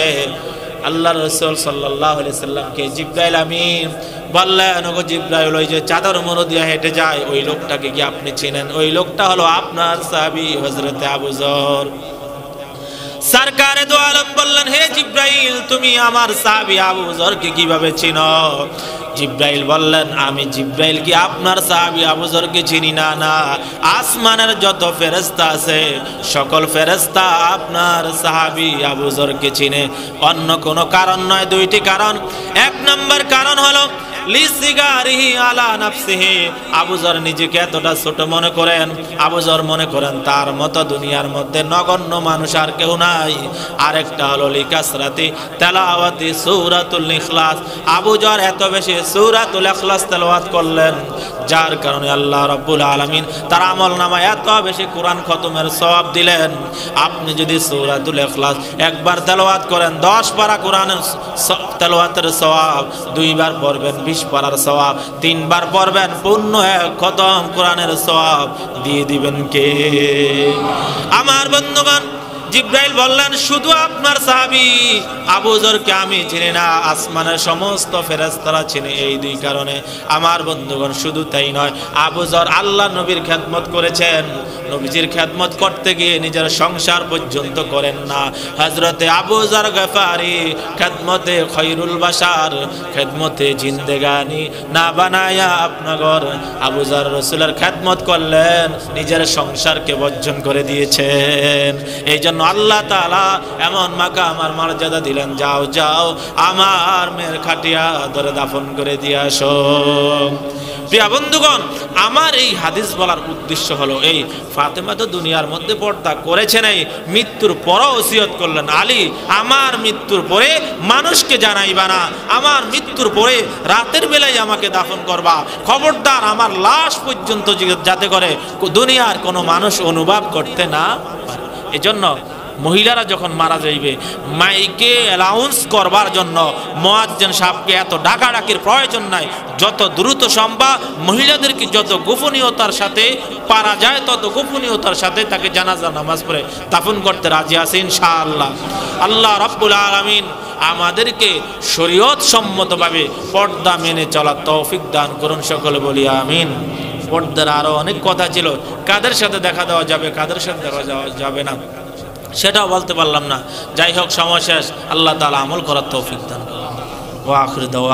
আল্লাহর রাসূল সাল্লাল্লাহু আলাইহি সাল্লামকে জিবরাইল আমিন বললেন, ওগো জিবরাইল, ওই যে চাদর মোড় দিয়ে হেঁটে যায় ওই লোকটাকে কি আপনি চিনেন? ওই লোকটা হলো আপনার সাহাবী হযরতে আবু যর। সরকারে দো আলম বললেন, হে জিবরাইল, তুমি আমার সাহাবী আবু যরকে কিভাবে চিনো? জিবরাইল বললেন, আমি জিবরাইল কি আপনার সাহাবী আবু যরকে চিনি না? না, আসমানের যত ফেরেশতা আছে সকল ফেরেশতা আপনার সাহাবী আবু যরকে চিনে। অন্য কোনো কারণ নয়, 2টি কারণ। 1 নম্বর কারণ হলো লিসিগারিহি আলা নাফসিহি, আবু যর নিজেকে এতটা ছোট মনে করেন, আবু যর মনে করেন তার মতো দুনিয়ার মধ্যে নগণ্য মানুষ আর কেউ নাই। আরেকটা হলো লিকাসরাতি তেলাওয়াতি সূরাতুল ইখলাস, আবু যর এত বেশি সূরাতুল ইখলাস তেলাওয়াত করলেন যার কারণে আল্লাহ রাব্বুল আলামিন তার আমলনামায় এত বেশি কোরআন খতমের সওয়াব দিলেন। আপনি যদি সূরাতুল ইখলাস একবার তেলাওয়াত করেন 10 পারা কোরআনের তেলাওয়াতের সওয়াব, 2 বার পড়বেন 20 পারার সওয়াব, 3 বার পড়বেন পূর্ণ খতম কোরআনের সওয়াব দিয়ে দিবেন কে? আমার বন্ধুগণ, জিবরাইল বললেন, শুধু আপনার সাহাবী আবু যরকে আমি চিনি না, আসমানের সমস্ত ফেরেশতারা চিনে। এই 2 কারণে। আমার বন্ধুগণ, শুধু তাই নয়, আবু যর আল্লাহ নবীর খেদমত করেছেন। নবীজির খেদমত করতে গিয়ে নিজের সংসার পর্যন্ত করেন না। হযরতে আবু যর গফারি খেদমতে খৈরুল বাশার, খেদমতে জিন্দেগানি না বানায়া আপনাগর আবু যর রাসূলের খেদমত করলেন, নিজের সংসারকে বর্জন করে দিয়েছেন। এই জন্য আল্লাহ তাআলা এমন মাকাম আর মর্যাদা দিলেন, যাও যাও আমার মেয়ের খাটিয়া ধরে দাফন করে দিয়ে আসো। প্রিয় বন্ধুগণ, আমার এই হাদিস বলার উদ্দেশ্য হলো এই, ফাতেমা তো দুনিয়ার মধ্যে পর্দা করেছেন, এই মৃত্যুর পরও ওসিয়ত করলেন, আলী আমার মৃত্যুর পরে মানুষকে জানাইবা না, আমার মৃত্যুর পরে রাতের বেলায় আমাকে দাফন করবা, খবরদার আমার লাশ পর্যন্ত যাতে করে দুনিয়ার কোনো মানুষ অনুভব করতে না পারে। এজন্য মহিলারা যখন মারা যাইবে মাইকে অ্যালাউন্স করবার জন্য মুয়াজ্জিন সাহেবকে এত ডাকাডাকির প্রয়োজন নাই। যত দ্রুত সম্ভব মহিলাদেরকে যত গোপনীয়তার সাথে পারা যায় তত গোপনীয়তার সাথে তাকে জানাজা নামাজ পড়ে দাফন করতে রাজি আছে ইনশাআল্লাহ। আল্লাহ রাব্বুল আলামিন আমাদেরকে শরীয়ত সম্মতভাবে পর্দা মেনে চলার তৌফিক দান করুন, সকলে বলি আমিন। পর্দার আরো অনেক কথা ছিল, কাদের সাথে দেখা দেওয়া যাবে, কাদের সাথে দেখা যাবে না সেটাও বলতে পারলাম না। যাই হোক, সময় শেষ। আল্লাহ তাআলা আমল করার তৌফিক দান করুন। ওয়া আখির দাওয়া।